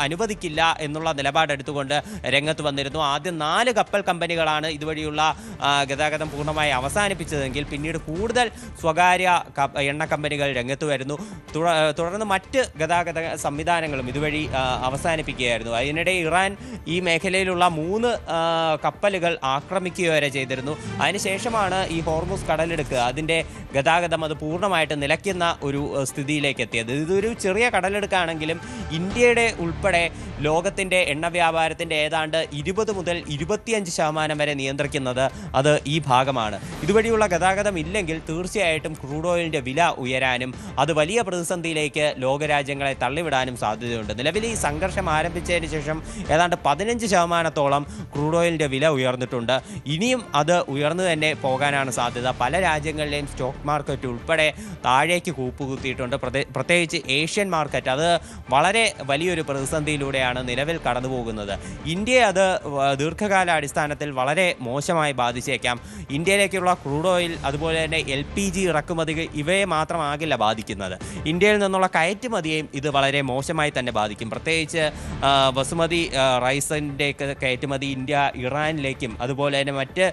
അനുവദിക്കില്ല എന്നുള്ള നിലപാടെടുത്തുകൊണ്ട് രംഗത്ത് വന്നിരുന്നു. ആദ്യം 4 കപ്പൽ കമ്പനികളാണ് ഇതുവഴിയുള്ള ഗതാഗതം പൂർണ്ണമായി അവസാനിപ്പിച്ചതെങ്കിൽ പിന്നീട് കൂടുതൽ സ്വകാര്യ എണ്ണ കമ്പനികൾ രംഗത്ത് വരുന്നു. തുടർന്ന് മറ്റ് ഗതാഗത സംവിധാനങ്ങളും ഇതുവഴി അവസാനിപ്പിക്കുകയായിരുന്നു. അതിനിടെ ഇറാൻ ഈ മേഖലയിലുള്ള 3 കപ്പലുകൾ ആക്രമിക്കുക വരെ ചെയ്തിരുന്നു. അതിനുശേഷമാണ് ഈ ഹോർമുസ് കടലിടുക്ക് അതിൻ്റെ ഗതാഗതം അത് പൂർണ്ണമായിട്ട് നിലയ്ക്കുന്ന ഒരു സ്ഥിതിയിലേക്ക് എത്തിയത്. ഇതൊരു ചെറിയ കടലിടുക്കാണെങ്കിലും ഇന്ത്യയുടെ ഉൾപ്പെടെ ലോകത്തിൻ്റെ എണ്ണ വ്യാപാരത്തിൻ്റെ ഏതാണ്ട് 20 മുതൽ 25% വരെ നിയന്ത്രിക്കുന്നത് അത് ഈ ഭാഗമാണ്. ഇതുവഴിയുള്ള ഗതാഗതം ഇല്ലെങ്കിൽ തീർച്ചയായിട്ടും ക്രൂഡ് ഓയിലിൻ്റെ വില ഉയരാനും അത് വലിയ പ്രതിസന്ധിയിലേക്ക് ലോകരാജ്യങ്ങളെ തള്ളിവിടാനും സാധ്യതയുണ്ട്. നിലവിൽ ഈ സംഘർഷം ആരംഭിച്ചതിന് ശേഷം ഏതാണ്ട് 15% ക്രൂഡ് ഓയിലിൻ്റെ വില ഉയർന്നിട്ടുണ്ട്. ഇനിയും അത് ഉയർന്നു തന്നെ പോകാനാണ് സാധ്യത. പല രാജ്യങ്ങളിലെയും സ്റ്റോക്ക് മാർക്കറ്റ് ഉൾപ്പെടെ താഴേക്ക് കൂപ്പുകുത്തിയിട്ടുണ്ട്. പ്രത്യേകിച്ച് ഏഷ്യൻ മാർക്കറ്റ് അത് വളരെ വലിയൊരു പ്രതിസന്ധിയിലൂടെയാണ് നിലവിൽ കടന്നു പോകുന്നത്. ഇന്ത്യയെ അത് ദീർഘകാല അടിസ്ഥാനത്തിൽ വളരെ മോശമായി ബാധിച്ചേക്കാം. ഇന്ത്യയിലേക്കുള്ള ക്രൂഡ് ഓയിൽ അതുപോലെ തന്നെ LPG ഇറക്കുമതി ഇവയെ മാത്രമാകില്ല ബാധിക്കുന്നത്, ഇന്ത്യയിൽ നിന്നുള്ള കയറ്റുമതിയെയും ഇത് വളരെ മോശമായി തന്നെ ബാധിക്കും. പ്രത്യേകിച്ച് ബസുമതി റൈസിൻ്റെ കയറ്റുമതി ഇന്ത്യ ഇറാനിലേക്കും അതുപോലെ തന്നെ മറ്റ്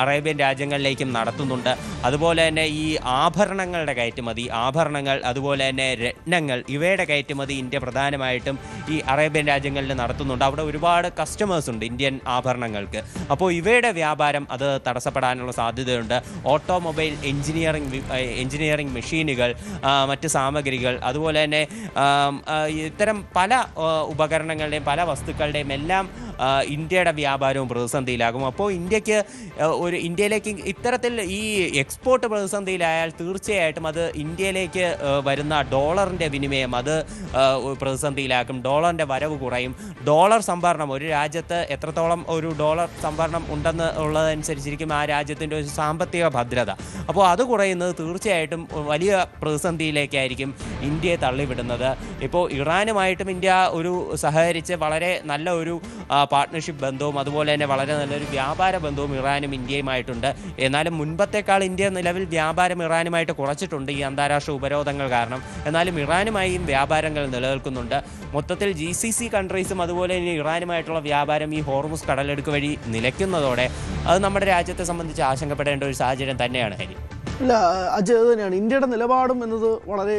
അറേബ്യൻ രാജ്യങ്ങളിലേക്കും നടത്തുന്നുണ്ട്. അതുപോലെ തന്നെ ഈ ആഭരണങ്ങളുടെ കയറ്റുമതി, ആഭരണങ്ങൾ അതുപോലെ തന്നെ രത്നങ്ങൾ ഇവയുടെ കയറ്റുമതി ഇന്ത്യ പ്രധാനമായിട്ടും ഈ അറേബ്യൻ രാജ്യങ്ങളിൽ നടത്തുന്നുണ്ട്. അവിടെ ഒരുപാട് കസ്റ്റമേഴ്സ് ഉണ്ട് ഇന്ത്യൻ ആഭരണങ്ങൾക്ക്. അപ്പോൾ ഇവയുടെ വ്യാപാരം അത് തടസ്സപ്പെടാനുള്ള സാധ്യതയുണ്ട്. ഓട്ടോമൊബൈൽ എഞ്ചിനീയറിംഗ് മെഷീനുകൾ, മറ്റ് സാമഗ്രികൾ അതുപോലെ തന്നെ ഇത്തരം പല ഉപകരണങ്ങളുടെയും പല വസ്തുക്കളുടെയും എല്ലാം ഇന്ത്യയുടെ വ്യാപാരവും പ്രതിസന്ധിയിലാകും. അപ്പോൾ ഇന്ത്യയിലേക്ക് ഇത്തരത്തിൽ ഈ എക്സ്പോർട്ട് പ്രതിസന്ധിയിലായാൽ തീർച്ചയായിട്ടും അത് ഇന്ത്യയിലേക്ക് വരുന്ന ഡോളറിൻ്റെ വിനിമയം അത് പ്രതിസന്ധിയിലാക്കും. ഡോളറിൻ്റെ വരവ് കുറയും. ഡോളർ സംഭരണം, ഒരു രാജ്യത്ത് എത്രത്തോളം ഒരു ഡോളർ സംഭരണം ഉണ്ടെന്ന് ഉള്ളതനുസരിച്ചിരിക്കും ആ രാജ്യത്തിൻ്റെ ഒരു സാമ്പത്തിക ഭദ്രത. അപ്പോൾ അത് കുറയുന്നത് തീർച്ചയായിട്ടും വലിയ പ്രതിസന്ധിയിലേക്കായിരിക്കും ഇന്ത്യയെ തള്ളിവിടുന്നത്. ഇപ്പോൾ ഇറാനുമായിട്ടും ഇന്ത്യ സഹകരിച്ച് വളരെ നല്ല ഒരു പാർട്ട്ണർഷിപ്പ് ബന്ധവും അതുപോലെ തന്നെ വളരെ നല്ലൊരു വ്യാപാര ബന്ധവും ഇറാനും ഇന്ത്യയുമായിട്ടുണ്ട്. എന്നാലും മുൻപത്തേക്കാൾ ഇന്ത്യ നിലവിൽ വ്യാപാരം ഇറാനുമായിട്ട് കുറച്ചിട്ടുണ്ട് ഈ അന്താരാഷ്ട്ര ഉപരോധങ്ങൾ കാരണം. എന്നാലും ഇറാനുമായും വ്യാപാരങ്ങൾ നിലനിൽക്കുന്നുണ്ട്. മൊത്തത്തിൽ GCC കൺട്രീസും അതുപോലെ തന്നെ ഇറാനുമായിട്ടുള്ള വ്യാപാരം ഈ ഹോർമുസ് കടലെടുക്ക് വഴി നിലയ്ക്കുന്നതോടെ അത് നമ്മുടെ രാജ്യത്തെ സംബന്ധിച്ച് ആശങ്കപ്പെടേണ്ട ഒരു സാഹചര്യം തന്നെയാണ്. ഹരി അല്ല അജയ്, അത് തന്നെയാണ് ഇന്ത്യയുടെ നിലപാടും എന്നത് വളരെ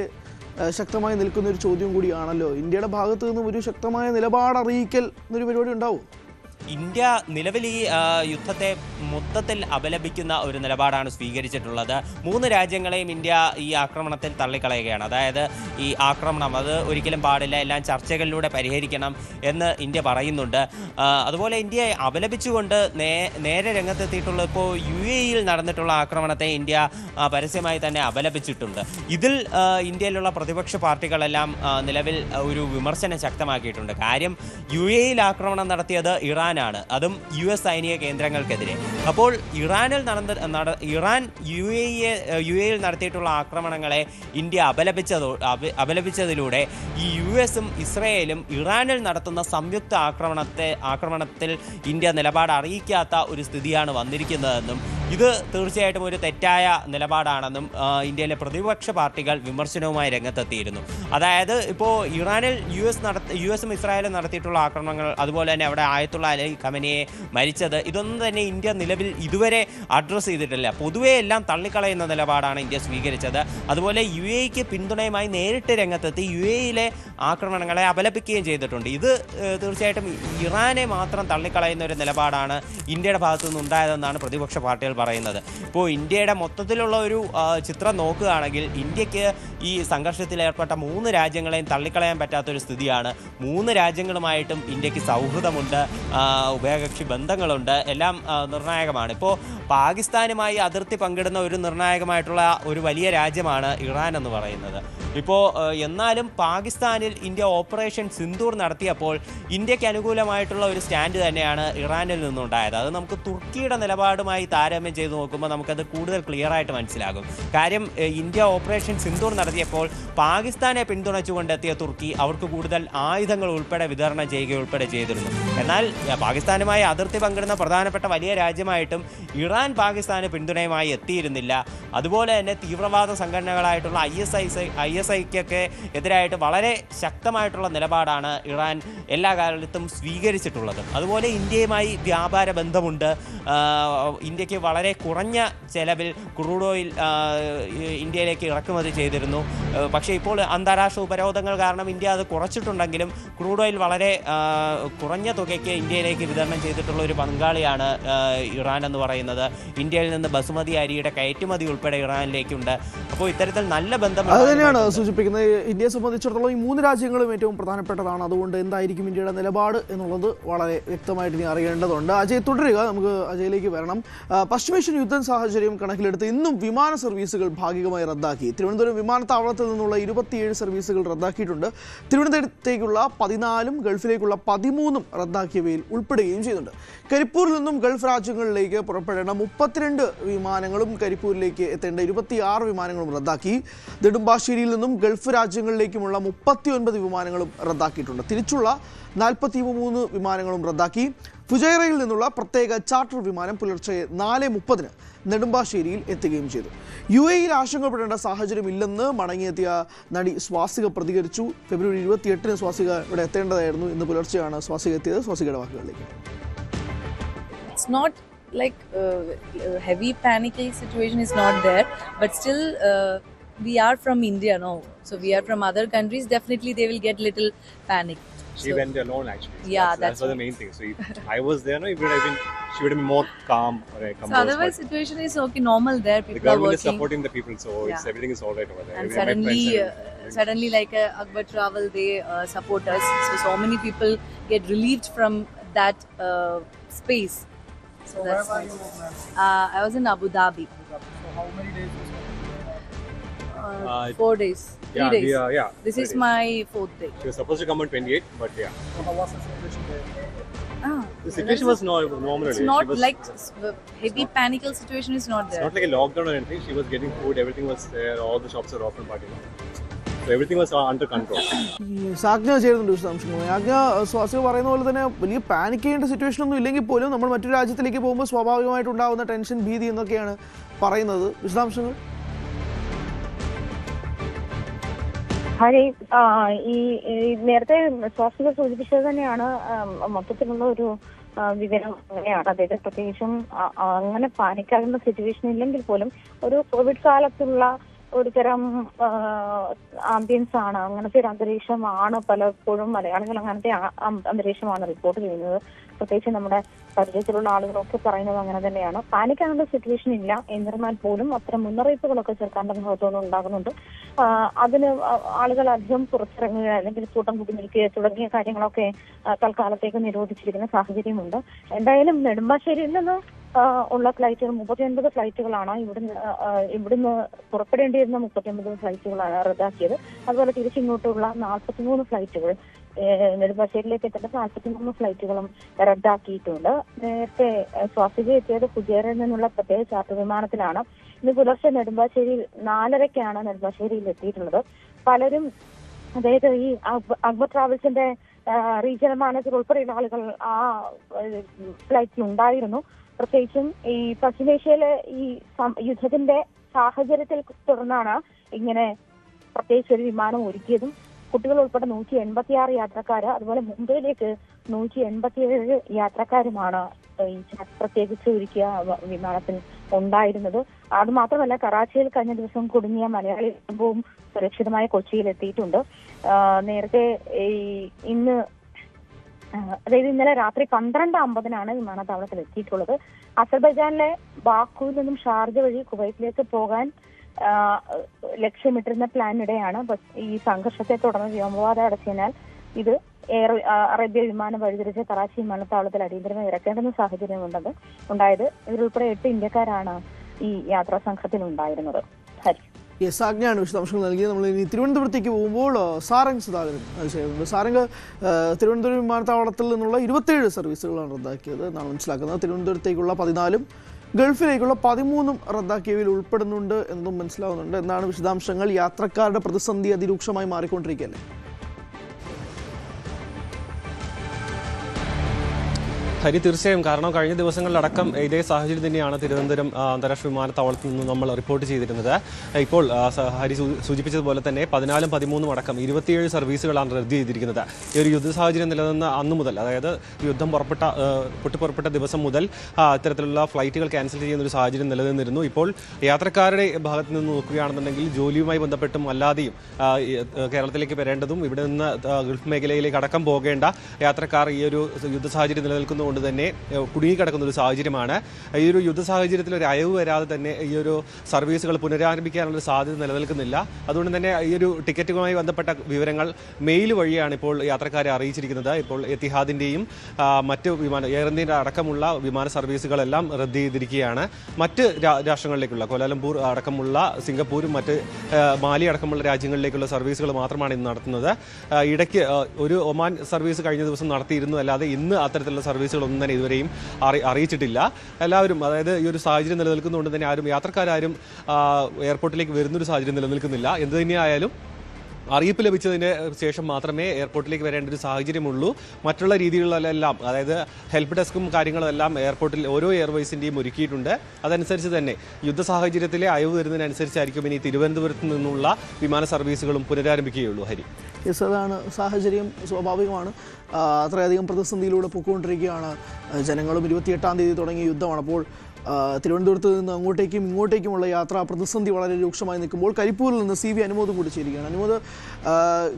ശക്തമായി നിൽക്കുന്ന ഒരു ചോദ്യം കൂടിയാണല്ലോ. ഇന്ത്യയുടെ ഭാഗത്തു നിന്നും ഒരു ശക്തമായ നിലപാട് അറിയിക്കൽ എന്നൊരു പരിപാടി ഉണ്ടാവും? ഇന്ത്യ നിലവിൽ ഈ യുദ്ധത്തെ മൊത്തത്തിൽ അപലപിക്കുന്ന ഒരു നിലപാടാണ് സ്വീകരിച്ചിട്ടുള്ളത്. 3 രാജ്യങ്ങളെയും ഇന്ത്യ ഈ ആക്രമണത്തിൽ തള്ളിക്കളയുകയാണ്. അതായത് ഈ ആക്രമണം അത് ഒരിക്കലും പാടില്ല, എല്ലാം ചർച്ചകളിലൂടെ പരിഹരിക്കണം എന്ന് ഇന്ത്യ പറയുന്നുണ്ട്. അതുപോലെ ഇന്ത്യയെ അപലപിച്ചുകൊണ്ട് നേരെ രംഗത്തെത്തിയിട്ടുള്ള ഇപ്പോൾ UAE-യിൽ നടന്നിട്ടുള്ള ആക്രമണത്തെ ഇന്ത്യ പരസ്യമായി തന്നെ അപലപിച്ചിട്ടുണ്ട്. ഇതിൽ ഇന്ത്യയിലുള്ള പ്രതിപക്ഷ പാർട്ടികളെല്ലാം നിലവിൽ ഒരു വിമർശനം ശക്തമാക്കിയിട്ടുണ്ട്. കാര്യം UAE-യിൽ ആക്രമണം നടത്തിയത് ഇറാനാണ്, അതും US സൈനിക കേന്ദ്രങ്ങൾക്കെതിരെ. അപ്പോൾ ഇറാൻ UAE-യിൽ നടത്തിയിട്ടുള്ള ആക്രമണങ്ങളെ ഇന്ത്യ അപലപിച്ചതിലൂടെ ഈ US-ഉം ഇസ്രയേലും ഇറാനിൽ നടത്തുന്ന സംയുക്ത ആക്രമണത്തിൽ ഇന്ത്യ നിലപാട് അറിയിക്കാത്ത ഒരു സ്ഥിതിയാണ് വന്നിരിക്കുന്നതെന്നും ഇത് തീർച്ചയായിട്ടും ഒരു തെറ്റായ നിലപാടാണെന്നും ഇന്ത്യയിലെ പ്രതിപക്ഷ പാർട്ടികൾ വിമർശനവുമായി രംഗത്തെത്തിയിരുന്നു. അതായത് ഇപ്പോൾ ഇറാനിൽ US-ഉം ഇസ്രായേലും നടത്തിയിട്ടുള്ള ആക്രമണങ്ങൾ, അതുപോലെ തന്നെ അവിടെ ആയത്തുള്ള അലി ഖമനിയെ മരിച്ചത്, ഇതൊന്നും തന്നെ ഇന്ത്യ നിലവിൽ ഇതുവരെ അഡ്രസ്സ് ചെയ്തിട്ടില്ല. പൊതുവെ എല്ലാം തള്ളിക്കളയുന്ന നിലപാടാണ് ഇന്ത്യ സ്വീകരിച്ചത്. അതുപോലെ UAE-ക്ക് പിന്തുണയുമായി നേരിട്ട് രംഗത്തെത്തി UAE-യിലെ ആക്രമണങ്ങളെ അപലപിക്കുകയും ചെയ്തിട്ടുണ്ട്. ഇത് തീർച്ചയായിട്ടും ഇറാനെ മാത്രം തള്ളിക്കളയുന്ന ഒരു നിലപാടാണ് ഇന്ത്യയുടെ ഭാഗത്തു നിന്നുണ്ടായതെന്നാണ് പ്രതിപക്ഷ പാർട്ടികൾ പറയുന്നത്. ഇപ്പോൾ ഇന്ത്യയുടെ മൊത്തത്തിലുള്ള ഒരു ചിത്രം നോക്കുകയാണെങ്കിൽ ഇന്ത്യക്ക് ഈ സംഘർഷത്തിൽ ഏർപ്പെട്ട 3 രാജ്യങ്ങളെയും തള്ളിക്കളയാൻ പറ്റാത്തൊരു സ്ഥിതിയാണ്. 3 രാജ്യങ്ങളുമായിട്ടും ഇന്ത്യക്ക് സൗഹൃദമുണ്ട്, ഉഭയകക്ഷി ബന്ധങ്ങളുണ്ട്, എല്ലാം നിർണായകമാണ്. ഇപ്പോൾ പാകിസ്ഥാനുമായി അതിർത്തി പങ്കിടുന്ന ഒരു നിർണായകമായിട്ടുള്ള ഒരു വലിയ രാജ്യമാണ് ഇറാൻ എന്ന് പറയുന്നത്. ഇപ്പോൾ എന്നാലും പാകിസ്ഥാനിൽ ഇന്ത്യ ഓപ്പറേഷൻ സിന്ദൂർ നടത്തിയപ്പോൾ ഇന്ത്യക്ക് അനുകൂലമായിട്ടുള്ള ഒരു സ്റ്റാൻഡ് തന്നെയാണ് ഇറാനിൽ നിന്നുണ്ടായത്. അത് നമുക്ക് തുർക്കിയുടെ നിലപാടുമായി താരതമ്യം ചെയ്ത് നോക്കുമ്പോൾ നമുക്കത് കൂടുതൽ ക്ലിയർ ആയിട്ട് മനസ്സിലാകും. കാര്യം ഇന്ത്യ ഓപ്പറേഷൻ സിന്ദൂർ നടത്തിയപ്പോൾ പാകിസ്ഥാനെ പിന്തുണച്ചുകൊണ്ടെത്തിയ തുർക്കി അവർക്ക് കൂടുതൽ ആയുധങ്ങൾ ഉൾപ്പെടെ വിതരണം ചെയ്യുകയുൾപ്പെടെ ചെയ്തിരുന്നു. എന്നാൽ പാകിസ്ഥാനുമായി അതിർത്തി പങ്കിടുന്ന പ്രധാനപ്പെട്ട വലിയ രാജ്യമായിട്ടും ഇറാൻ പാകിസ്ഥാന് പിന്തുണയുമായി എത്തിയിരുന്നില്ല. അതുപോലെ തന്നെ തീവ്രവാദ സംഘടനകളായിട്ടുള്ള ISIക്കൊക്കെ എതിരായിട്ട് വളരെ ശക്തമായിട്ടുള്ള നിലപാടാണ് ഇറാൻ എല്ലാ കാലത്തും സ്വീകരിച്ചിട്ടുള്ളത്. അതുപോലെ ഇന്ത്യയുമായി വ്യാപാര ബന്ധമുണ്ട്. ഇന്ത്യക്ക് വളരെ കുറഞ്ഞ ചെലവിൽ ക്രൂഡ് ഓയിൽ ഇന്ത്യയിലേക്ക് ഇറക്കുമതി ചെയ്തിരുന്നു. പക്ഷേ ഇപ്പോൾ അന്താരാഷ്ട്ര ഉപരോധങ്ങൾ കാരണം ഇന്ത്യ അത് കുറച്ചിട്ടുണ്ടെങ്കിലും ക്രൂഡ് ഓയിൽ വളരെ കുറഞ്ഞ തുകയ്ക്ക് ഇന്ത്യയിലേക്ക് വിതരണം ചെയ്തിട്ടുള്ള ഒരു പങ്കാളിയാണ് ഇറാൻ എന്ന് പറയുന്നത്. ഇന്ത്യയിൽ നിന്ന് ബസുമതി അരിയുടെ കയറ്റുമതി ഉൾപ്പെടെ ഇറാനിലേക്കുണ്ട്. അപ്പോൾ ഇത്തരത്തിൽ നല്ല ബന്ധം അത് തന്നെയാണ് സൂചിപ്പിക്കുന്നത്. ഇന്ത്യയെ സംബന്ധിച്ചിടത്തോളം ഈ 3 രാജ്യങ്ങളും ഏറ്റവും പ്രധാനപ്പെട്ടതാണ്. അതുകൊണ്ട് എന്തായിരിക്കും ഇന്ത്യയുടെ നിലപാട് എന്നുള്ളത് വളരെ വ്യക്തമായിട്ട് ഇനി അറിയേണ്ടതുണ്ട്. അജയ് തുടരുക, നമുക്ക് അജയിലേക്ക് വരണം. പശ്ചിമേഷ്യൻ യുദ്ധ സാഹചര്യം കണക്കിലെടുത്ത് ഇന്നും വിമാന സർവീസുകൾ ഭാഗികമായി റദ്ദാക്കി. തിരുവനന്തപുരം വിമാനത്താവളത്തിൽ നിന്നുള്ള 27 സർവീസുകൾ റദ്ദാക്കിയിട്ടുണ്ട്. തിരുവനന്തപുരത്തേക്കുള്ള 14ഉം ഗൾഫിലേക്കുള്ള 13ഉം റദ്ദാക്കിയവയിൽ ഉൾപ്പെടുകയും ചെയ്യുന്നുണ്ട്. കരിപ്പൂരിൽ നിന്നും ഗൾഫ് രാജ്യങ്ങളിലേക്ക് പുറപ്പെടേണ്ട 32 വിമാനങ്ങളും കരിപ്പൂരിലേക്ക് എത്തേണ്ട 26 വിമാനങ്ങളും റദ്ദാക്കി. നെടുമ്പാശ്ശേരിയിൽ നിന്നും ഗൾഫ് രാജ്യങ്ങളിലേക്കുമുള്ള 39 വിമാനങ്ങളും റദ്ദാക്കിയിട്ടുണ്ട്. തിരിച്ചുള്ള 43 വിമാനങ്ങളും റദ്ദാക്കി. ഫുജൈറയിൽ നിന്നുള്ള പ്രത്യേക ചാർട്ടർ വിമാനം പുലർച്ചെ 4:30 നെടുമ്പാശ്ശേരിയിൽ എത്തുകയും ചെയ്തു. UAE-യിൽ ആശങ്കപ്പെടേണ്ട സാഹചര്യമില്ലെന്ന് മടങ്ങിയെത്തിയ നടി സ്വാസിക പ്രതികരിച്ചു. ഫെബ്രുവരി 28 സ്വാസിക ഇവിടെ എത്തേണ്ടതായിരുന്നു. ഇന്ന് പുലർച്ചെയാണ് സ്വാസിക എത്തിയത്. സ്വാസികയുടെ വാക്കുകളിലേക്ക്. It's not like heavy panicky situation is not there, but still we are from India, no? So we are from other countries. Definitely they will get little panic. She went alone actually. So yeah, that's the main thing. So if I was there, no, she would have been more calm or composed. So otherwise situation is okay, normal there. People the government are working. is supporting the people, so it's everything is all right over there. And suddenly like Akbar Travel, they support us. So many people get relieved from that space. So that's why. I was in Abu Dhabi. So how many days was it? 4 days. 3 days. This is my 4th day. She was supposed to come on 28, but yeah. So how was the situation there? The situation was normal. It's not like heavy panical situation is not there. It's not like a lockdown or anything. She was getting food, everything was there, all the shops are open, but so everything was under control. സാജ്ഞ ചേരുന്നുണ്ട് വിശദാംശങ്ങളുമായി. ആജ്ഞ, സ്വാസിക പറയുന്ന പോലെ തന്നെ വലിയ panic ചെയ്യേണ്ട situation ഒന്നും ഇല്ലെങ്കിൽ പോലും നമ്മൾ മറ്റൊരു രാജ്യത്തിലേക്ക് പോകുമ്പോൾ സ്വാഭാവികമായിട്ടുണ്ടാകുന്ന ടെൻഷൻ, ഭീതി എന്നൊക്കെയാണ് പറയുന്നത്. വിശദാംശങ്ങൾ. ഹരി, ഈ നേരത്തെ സ്വാസിക സൂചിപ്പിച്ചത് തന്നെയാണ് മൊത്തത്തിലുള്ള ഒരു വിവരം അങ്ങനെയാണ്. അതായത് പ്രത്യേകിച്ചും അങ്ങനെ പാനിക്കാകുന്ന സിറ്റുവേഷൻ ഇല്ലെങ്കിൽ പോലും ഒരു കോവിഡ് കാലത്തുള്ള ഒരു തരം ആംബിയൻസ് ആണ്, അങ്ങനത്തെ ഒരു അന്തരീക്ഷമാണ് പലപ്പോഴും മലയാളികൾ അങ്ങനത്തെ അന്തരീക്ഷമാണ് റിപ്പോർട്ട് ചെയ്യുന്നത്. പ്രത്യേകിച്ച് നമ്മുടെ പരിചയത്തിലുള്ള ആളുകളൊക്കെ പറയുന്നത് അങ്ങനെ തന്നെയാണ്. പാനിക്കാനുള്ള സിറ്റുവേഷൻ ഇല്ല, എന്നിരുന്നാൽ പോലും അത്തരം മുന്നറിയിപ്പുകളൊക്കെ സർക്കാരിന്റെ ഭാഗത്തുനിന്ന് ഉണ്ടാകുന്നുണ്ട്. അതിന് ആളുകൾ അധികം പുറത്തിറങ്ങുക അല്ലെങ്കിൽ കൂട്ടം കൂട്ടി നിൽക്കുക തുടങ്ങിയ കാര്യങ്ങളൊക്കെ തൽക്കാലത്തേക്ക് നിരോധിച്ചിരിക്കുന്ന സാഹചര്യമുണ്ട്. എന്തായാലും നെടുമ്പാശ്ശേരിയിൽ നിന്ന് ഉള്ള ഫ്ലൈറ്റുകൾ 39 ഫ്ലൈറ്റുകളാണ്. ഇവിടുന്ന് പുറപ്പെടേണ്ടിയിരുന്ന 39 ഫ്ലൈറ്റുകളാണ് റദ്ദാക്കിയത്. അതുപോലെ തിരിച്ചിങ്ങോട്ടുള്ള 43 ഫ്ലൈറ്റുകൾ, നെടുമ്പാശ്ശേരിയിലേക്ക് എത്തേണ്ട 43 ഫ്ലൈറ്റുകളും റദ്ദാക്കിയിട്ടുണ്ട്. നേരത്തെ സ്വാസിക എത്തിയത് ഫുജേറയിൽ നിന്നുള്ള പ്രത്യേക ചാർട്ടർ വിമാനത്തിലാണ്. ഇന്ന് പുലർച്ചെ നെടുമ്പാശ്ശേരിയിൽ 4:30ക്കാണ് നെടുമ്പാശ്ശേരിയിൽ എത്തിയിട്ടുള്ളത്. പലരും, അതായത് ഈ അക്ബർ ട്രാവൽസിന്റെ റീജിയണൽ മാനേജർ ഉൾപ്പെടെയുള്ള ആളുകൾ ആ ഫ്ലൈറ്റിൽ ഉണ്ടായിരുന്നു. പ്രത്യേകിച്ചും ഈ പശ്ചിമേഷ്യയിലെ ഈ യുദ്ധത്തിന്റെ സാഹചര്യത്തിൽ തുടർന്നാണ് ഇങ്ങനെ പ്രത്യേകിച്ച് ഒരു വിമാനം ഒരുക്കിയതും. കുട്ടികൾ ഉൾപ്പെടെ 186 യാത്രക്കാര്, അതുപോലെ മുംബൈയിലേക്ക് 187 യാത്രക്കാരുമാണ് ഈ പ്രത്യേകിച്ച് ഒരുക്കിയ വിമാനത്തിൽ ഉണ്ടായിരുന്നത്. അത് മാത്രമല്ല, കറാച്ചിയിൽ കഴിഞ്ഞ ദിവസം കുടുങ്ങിയ മലയാളി കുടുംബവും സുരക്ഷിതമായി കൊച്ചിയിൽ എത്തിയിട്ടുണ്ട്. നേരത്തെ അതായത് ഇന്നലെ രാത്രി 12:50 വിമാനത്താവളത്തിൽ എത്തിയിട്ടുള്ളത്. അസർബൈജാനിലെ ബാക്കുവിൽ നിന്നും ഷാർജ വഴി കുവൈറ്റിലേക്ക് പോകാൻ ലക്ഷ്യമിട്ടിരുന്ന പ്ലാനിടെയാണ് ഈ സംഘർഷത്തെ തുടർന്ന് വ്യോമപാത അടച്ചതിനാൽ ഇത് അറേബ്യ വിമാനം വഴിതിരിച്ച് കറാച്ചി വിമാനത്താവളത്തിൽ അടിയന്തരമായി ഇറക്കേണ്ടുന്ന സാഹചര്യം ഉണ്ടായത്. ഇതിലുൾപ്പെടെ 8 ഇന്ത്യക്കാരാണ് ഈ യാത്രാ സംഘത്തിൽ ഉണ്ടായിരുന്നത്. ഹരി. യെസ്, ആജ്ഞയാണ് വിശദാംശങ്ങൾ നൽകിയത്. നമ്മൾ ഇനി തിരുവനന്തപുരത്തേക്ക് പോകുമ്പോൾ സാരംഗ് സുധാകരൻ ചെയ്യുന്നുണ്ട്. സാരംഗ്, തിരുവനന്തപുരം വിമാനത്താവളത്തിൽ നിന്നുള്ള 27 സർവീസുകളാണ് റദ്ദാക്കിയത് എന്നാണ് മനസ്സിലാക്കുന്നത്. തിരുവനന്തപുരത്തേക്കുള്ള 14, ഗൾഫിലേക്കുള്ള 13 റദ്ദാക്കിയവയിൽ ഉൾപ്പെടുന്നുണ്ട് എന്നും മനസ്സിലാവുന്നുണ്ട്. എന്താണ് വിശദാംശങ്ങൾ? യാത്രക്കാരുടെ പ്രതിസന്ധി അതിരൂക്ഷമായി മാറിക്കൊണ്ടിരിക്കുകയല്ലേ? ഹരി, തീർച്ചയായും. കാരണം കഴിഞ്ഞ ദിവസങ്ങളിലടക്കം ഇതേ സാഹചര്യം തന്നെയാണ് തിരുവനന്തപുരം അന്താരാഷ്ട്ര വിമാനത്താവളത്തിൽ നിന്ന് നമ്മൾ റിപ്പോർട്ട് ചെയ്തിരുന്നത്. ഇപ്പോൾ ഹരി സൂചിപ്പിച്ചതുപോലെ തന്നെ 14, 13 അടക്കം 27 സർവീസുകളാണ് റദ്ദ് ചെയ്തിരിക്കുന്നത്. ഈ ഒരു യുദ്ധ സാഹചര്യം നിലനിന്ന അന്നു മുതൽ, അതായത് യുദ്ധം പൊട്ടിപ്പുറപ്പെട്ട ദിവസം മുതൽ ഇത്തരത്തിലുള്ള ഫ്ലൈറ്റുകൾ ക്യാൻസൽ ചെയ്യുന്ന ഒരു സാഹചര്യം നിലനിന്നിരുന്നു. ഇപ്പോൾ യാത്രക്കാരുടെ ഭാഗത്ത് നിന്ന് നോക്കുകയാണെന്നുണ്ടെങ്കിൽ ജോലിയുമായി ബന്ധപ്പെട്ടും അല്ലാതെയും കേരളത്തിലേക്ക് വരേണ്ടതും ഇവിടെ നിന്ന് ഗൾഫ് മേഖലയിലേക്ക് അടക്കം പോകേണ്ട യാത്രക്കാർ ഈ ഒരു യുദ്ധ സാഹചര്യം നിലനിൽക്കുന്നതുകൊണ്ട് തന്നെ കുടുങ്ങിക്കിടക്കുന്ന ഒരു സാഹചര്യമാണ്. ഈ ഒരു യുദ്ധ സാഹചര്യത്തിൽ ഒരു അയവ് വരാതെ തന്നെ ഈ ഒരു സർവീസുകൾ പുനരാരംഭിക്കാനുള്ള സാധ്യത നിലനിൽക്കുന്നില്ല. അതുകൊണ്ട് തന്നെ ഈ ഒരു ടിക്കറ്റുമായി ബന്ധപ്പെട്ട വിവരങ്ങൾ മെയിൽ വഴിയാണ് ഇപ്പോൾ യാത്രക്കാരെ അറിയിച്ചിരിക്കുന്നത്. ഇപ്പോൾ എത്തിഹാദിൻ്റെയും മറ്റ് എയർ ഇന്ത്യ അടക്കമുള്ള വിമാന സർവീസുകളെല്ലാം റദ്ദ് ചെയ്തിരിക്കുകയാണ്. മറ്റ് രാഷ്ട്രങ്ങളിലേക്കുള്ള കോലാലംപൂർ അടക്കമുള്ള സിംഗപ്പൂരും മറ്റ് മാലി അടക്കമുള്ള രാജ്യങ്ങളിലേക്കുള്ള സർവീസുകൾ മാത്രമാണ് ഇന്ന് നടത്തുന്നത്. ഇടയ്ക്ക് ഒരു ഒമാൻ സർവീസ് കഴിഞ്ഞ ദിവസം നടത്തിയിരുന്നു, അല്ലാതെ ഇന്ന് അത്തരത്തിലുള്ള സർവീസുകൾ ഒന്നും തന്നെ ഇതുവരെയും അറിയിച്ചിട്ടില്ല. എല്ലാവരും, അതായത് ഈ ഒരു സാഹചര്യം നിലനിൽക്കുന്നതുകൊണ്ട് തന്നെ യാത്രക്കാരും എയർപോർട്ടിലേക്ക് വരുന്നൊരു സാഹചര്യം നിലനിൽക്കുന്നില്ല. എന്ത് തന്നെയായാലും അറിയിപ്പ് ലഭിച്ചതിന് ശേഷം മാത്രമേ എയർപോർട്ടിലേക്ക് വരേണ്ട ഒരു സാഹചര്യമുള്ളൂ. മറ്റുള്ള രീതികളിലെല്ലാം, അതായത് ഹെൽപ്പ് ഡെസ്കും കാര്യങ്ങളും എല്ലാം എയർപോർട്ടിൽ ഓരോ എയർവേസിൻ്റെയും ഒരുക്കിയിട്ടുണ്ട്. അതനുസരിച്ച് തന്നെ യുദ്ധ സാഹചര്യത്തിലെ അയവ് വരുന്നതിനനുസരിച്ചായിരിക്കും ഇനി തിരുവനന്തപുരത്ത് നിന്നുള്ള വിമാന സർവീസുകളും പുനരാരംഭിക്കുകയുള്ളൂ. ഹരി. യെസ്, അതാണ് സാഹചര്യം. സ്വാഭാവികമാണ്. അത്രയധികം പ്രതിസന്ധിയിലൂടെ പൊയ്ക്കൊണ്ടിരിക്കുകയാണ് ജനങ്ങളും. 28-ാം തീയതി തുടങ്ങിയ യുദ്ധമാണ്. അപ്പോൾ തിരുവനന്തപുരത്ത് നിന്ന് അങ്ങോട്ടേക്കും ഇങ്ങോട്ടേക്കുമുള്ള യാത്രാ പ്രതിസന്ധി വളരെ രൂക്ഷമായി നിൽക്കുമ്പോൾ കരിപ്പൂരിൽ നിന്ന് CV അനുമോദ് കൂടി ചേരുകയാണ്. അനുമോദ്,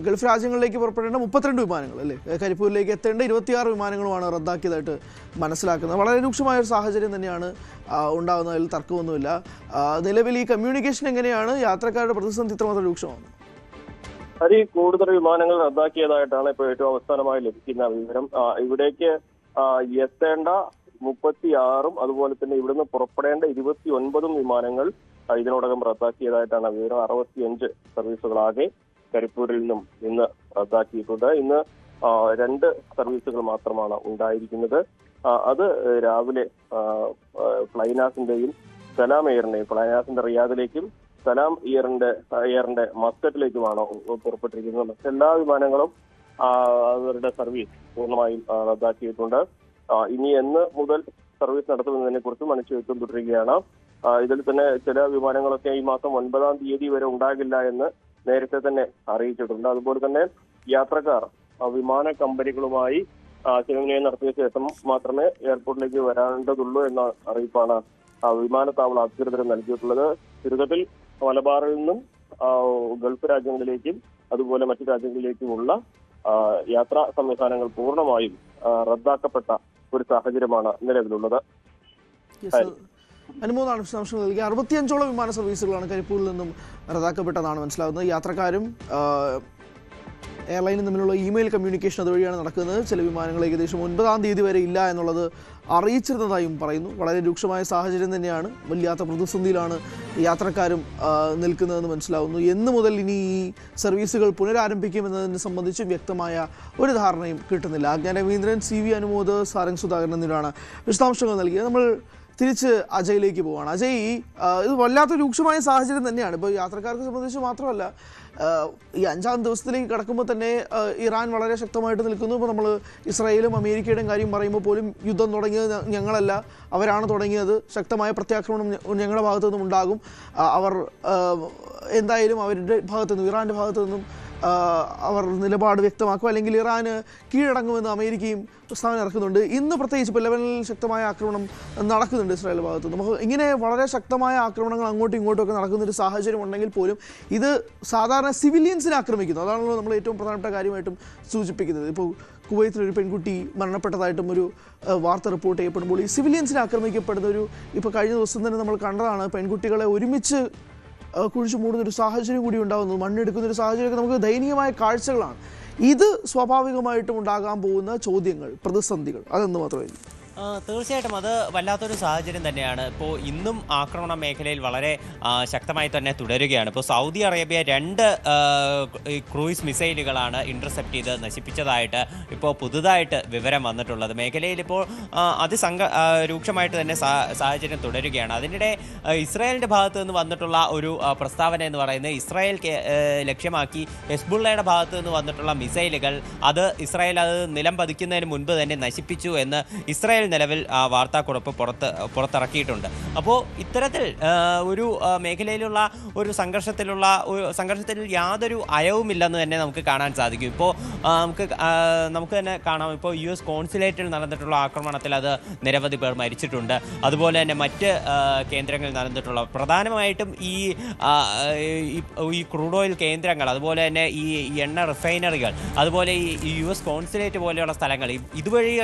ഗൾഫ് രാജ്യങ്ങളിലേക്ക് പുറപ്പെടേണ്ട 32 വിമാനങ്ങൾ അല്ലേ, കരിപ്പൂരിലേക്ക് എത്തേണ്ട 26 വിമാനങ്ങളുമാണ് റദ്ദാക്കിയതായിട്ട് മനസ്സിലാക്കുന്നത്. വളരെ രൂക്ഷമായ ഒരു സാഹചര്യം തന്നെയാണ് ഉണ്ടാകുന്നതിൽ തർക്കമൊന്നുമില്ല. നിലവിൽ ഈ കമ്മ്യൂണിക്കേഷൻ എങ്ങനെയാണ്? യാത്രക്കാരുടെ പ്രതിസന്ധി ഇത്രമാത്രം രൂക്ഷമാണ്? ഹരി, കൂടുതൽ വിമാനങ്ങൾ റദ്ദാക്കിയതായിട്ടാണ് ഇപ്പോൾ ഏറ്റവും അവസാനമായി ലഭിക്കുന്ന വിവരം. ഇവിടേക്ക് എത്തേണ്ട 36 അതുപോലെ തന്നെ ഇവിടുന്ന് പുറപ്പെടേണ്ട 29 വിമാനങ്ങൾ ഇതിനോടകം റദ്ദാക്കിയതായിട്ടാണ് വിവരം. 65 സർവീസുകളാകെ കരിപ്പൂരിൽ നിന്നും ഇന്ന് റദ്ദാക്കിയിട്ടുണ്ട്. ഇന്ന് 2 സർവീസുകൾ മാത്രമാണ് ഉണ്ടായിരിക്കുന്നത്. അത് രാവിലെ ഫ്ലൈനാസിന്റെയും സലാം എയറിന്റെയും, ഫ്ലൈനാസിന്റെ റിയാദിലേക്കും സലാം എയറിന്റെ മസ്കറ്റിലേക്കുമാണ് പുറപ്പെട്ടിരിക്കുന്നത്. മറ്റെല്ലാ വിമാനങ്ങളും അവരുടെ സർവീസ് പൂർണ്ണമായും റദ്ദാക്കിയിട്ടുണ്ട്. ഇനി എന്ന് മുതൽ സർവീസ് നടത്തുന്നതിനെ കുറിച്ചും അനിശ്ചിതത്വം തുടരുകയാണ്. ഇതിൽ തന്നെ ചില വിമാനങ്ങളൊക്കെ ഈ മാസം 9-ാം തീയതി വരെ ഉണ്ടാകില്ല എന്ന് നേരത്തെ തന്നെ അറിയിച്ചിട്ടുണ്ട്. അതുപോലെ തന്നെ യാത്രക്കാർ വിമാന കമ്പനികളുമായി ആശയവിനിമയം നടത്തിയ ശേഷം മാത്രമേ എയർപോർട്ടിലേക്ക് വരേണ്ടതുള്ളൂ എന്ന അറിയിപ്പാണ് വിമാനത്താവള അധികൃതർ നൽകിയിട്ടുള്ളത്. ചുരുക്കത്തിൽ മലബാറിൽ നിന്നും ഗൾഫ് രാജ്യങ്ങളിലേക്കും അതുപോലെ മറ്റു രാജ്യങ്ങളിലേക്കുമുള്ള യാത്രാ സംവിധാനങ്ങൾ പൂർണ്ണമായും റദ്ദാക്കപ്പെട്ട ഒരു സാഹചര്യമാണ് നിലവിലുള്ളത്. അനുമോദാണ് വിശദാംശങ്ങൾ നൽകി. 65ഓളം വിമാന സർവീസുകളാണ് കരിപ്പൂരിൽ നിന്നും റദ്ദാക്കപ്പെട്ടതാണ് മനസ്സിലാവുന്നത്. യാത്രക്കാരും എയർലൈനും തമ്മിലുള്ള ഇമെയിൽ കമ്മ്യൂണിക്കേഷൻ അതുവഴിയാണ് നടക്കുന്നത്. ചില വിമാനങ്ങൾ ഏകദേശം 9-ാം തീയതി വരെ ഇല്ല എന്നുള്ളത് അറിയിച്ചിരുന്നതായും പറയുന്നു. വളരെ രൂക്ഷമായ സാഹചര്യം തന്നെയാണ്. വല്ലാത്ത പ്രതിസന്ധിയിലാണ് യാത്രക്കാരും നിൽക്കുന്നതെന്ന് മനസ്സിലാവുന്നു. എന്ന് മുതൽ ഇനി ഈ സർവീസുകൾ പുനരാരംഭിക്കുമെന്നതിനെ സംബന്ധിച്ചും വ്യക്തമായ ഒരു ധാരണയും കിട്ടുന്നില്ല. ആജ്ഞ രവീന്ദ്രൻ, CV അനുമോദ്, സാരംഗ് സുധാകരൻ എന്നിവരാണ് വിശദാംശങ്ങൾ നൽകിയത്. നമ്മൾ തിരിച്ച് അജയിലേക്ക് പോവുകയാണ്. അജയ്, ഇത് വല്ലാത്ത രൂക്ഷമായ സാഹചര്യം തന്നെയാണ്. ഇപ്പോൾ യാത്രക്കാർക്ക് സംബന്ധിച്ച് മാത്രമല്ല, ഈ 5-ാം ദിവസത്തിലേക്ക് കടക്കുമ്പോൾ തന്നെ ഇറാൻ വളരെ ശക്തമായിട്ട് നിൽക്കുന്നു. ഇപ്പോൾ നമ്മൾ ഇസ്രായേലും അമേരിക്കയുടെയും കാര്യം പറയുമ്പോൾ പോലും യുദ്ധം തുടങ്ങിയത് ഞങ്ങളല്ല, അവരാണ് തുടങ്ങിയത്, ശക്തമായ പ്രത്യാക്രമണം ഞങ്ങളുടെ ഭാഗത്തു നിന്നും ഉണ്ടാകും, അവർ എന്തായാലും അവരുടെ ഭാഗത്തു നിന്നും, ഇറാൻ്റെ ഭാഗത്തു നിന്നും അവർ നിലപാട് വ്യക്തമാക്കും, അല്ലെങ്കിൽ ഇറാന് കീഴടങ്ങുമെന്ന് അമേരിക്കയും പ്രസ്താവന ഇറക്കുന്നുണ്ട്. ഇന്ന് പ്രത്യേകിച്ച് ഇപ്പോൾ ലെബനനിൽ ശക്തമായ ആക്രമണം നടക്കുന്നുണ്ട് ഇസ്രായേൽ ഭാഗത്ത്. നമുക്ക് ഇങ്ങനെ വളരെ ശക്തമായ ആക്രമണങ്ങൾ അങ്ങോട്ടും ഇങ്ങോട്ടും ഒക്കെ നടക്കുന്നൊരു സാഹചര്യം ഉണ്ടെങ്കിൽ പോലും ഇത് സാധാരണ സിവിലിയൻസിനെ ആക്രമിക്കുന്നു. അതാണല്ലോ നമ്മൾ ഏറ്റവും പ്രധാനപ്പെട്ട കാര്യമായിട്ടും സൂചിപ്പിക്കുന്നത്. ഇപ്പോൾ കുവൈത്തിലൊരു പെൺകുട്ടി മരണപ്പെട്ടതായിട്ടും ഒരു വാർത്ത റിപ്പോർട്ട് ചെയ്യപ്പെടുമ്പോൾ ഈ സിവിലിയൻസിനെ ആക്രമിക്കപ്പെടുന്ന ഇപ്പോൾ കഴിഞ്ഞ ദിവസം തന്നെ നമ്മൾ കണ്ടതാണ്. പെൺകുട്ടികളെ ഒരുമിച്ച് കുഴിച്ചു മൂടുന്നൊരു സാഹചര്യം കൂടി ഉണ്ടാകുന്നു, മണ്ണെടുക്കുന്നൊരു സാഹചര്യമൊക്കെ നമുക്ക് ദയനീയമായ കാഴ്ചകളാണ്. ഇത് സ്വാഭാവികമായിട്ടും ഉണ്ടാകാൻ പോകുന്ന ചോദ്യങ്ങൾ, പ്രതിസന്ധികൾ, അതെന്ന് മാത്രമേ. തീർച്ചയായിട്ടും അത് വല്ലാത്തൊരു സാഹചര്യം തന്നെയാണ്. ഇപ്പോൾ ഇന്നും ആക്രമണ മേഖലയിൽ വളരെ ശക്തമായി തന്നെ തുടരുകയാണ്. ഇപ്പോൾ സൗദി അറേബ്യ 2 ക്രൂയിസ് മിസൈലുകളാണ് ഇൻ്റർസെപ്റ്റ് ചെയ്ത് നശിപ്പിച്ചതായിട്ട് ഇപ്പോൾ പുതുതായിട്ട് വിവരം വന്നിട്ടുള്ളത്. മേഖലയിൽ ഇപ്പോൾ രൂക്ഷമായിട്ട് തന്നെ സാഹചര്യം തുടരുകയാണ്. അതിനിടെ ഇസ്രായേലിൻ്റെ ഭാഗത്ത് നിന്ന് വന്നിട്ടുള്ള ഒരു പ്രസ്താവന എന്ന് പറയുന്നത്, ഇസ്രായേൽ ലക്ഷ്യമാക്കി ഹെസ്ബുള്ളയുടെ ഭാഗത്ത് നിന്ന് വന്നിട്ടുള്ള മിസൈലുകൾ ഇസ്രായേൽ അത് നിലം പതിക്കുന്നതിന് മുൻപ് തന്നെ നശിപ്പിച്ചു എന്ന് ഇസ്രായേൽ നിലവിൽ വാർത്താക്കുറിപ്പ് പുറത്തിറക്കിയിട്ടുണ്ട്. അപ്പോൾ ഇത്തരത്തിൽ ഒരു മേഖലയിലുള്ള ഒരു സംഘർഷത്തിൽ യാതൊരു അയവുമില്ലെന്ന് തന്നെ നമുക്ക് കാണാൻ സാധിക്കും. ഇപ്പോൾ നമുക്ക് തന്നെ കാണാം, ഇപ്പോൾ US കോൺസുലേറ്റിൽ നടന്നിട്ടുള്ള ആക്രമണത്തിൽ അത് നിരവധി പേർ മരിച്ചിട്ടുണ്ട്. അതുപോലെ തന്നെ മറ്റ് കേന്ദ്രങ്ങളിൽ നടന്നിട്ടുള്ള പ്രധാനമായിട്ടും ഈ ക്രൂഡ് ഓയിൽ കേന്ദ്രങ്ങൾ, അതുപോലെ തന്നെ ഈ എണ്ണ റിഫൈനറികൾ, അതുപോലെ ഈ US കോൺസുലേറ്റ് പോലെയുള്ള സ്ഥലങ്ങൾ ഇതുവഴി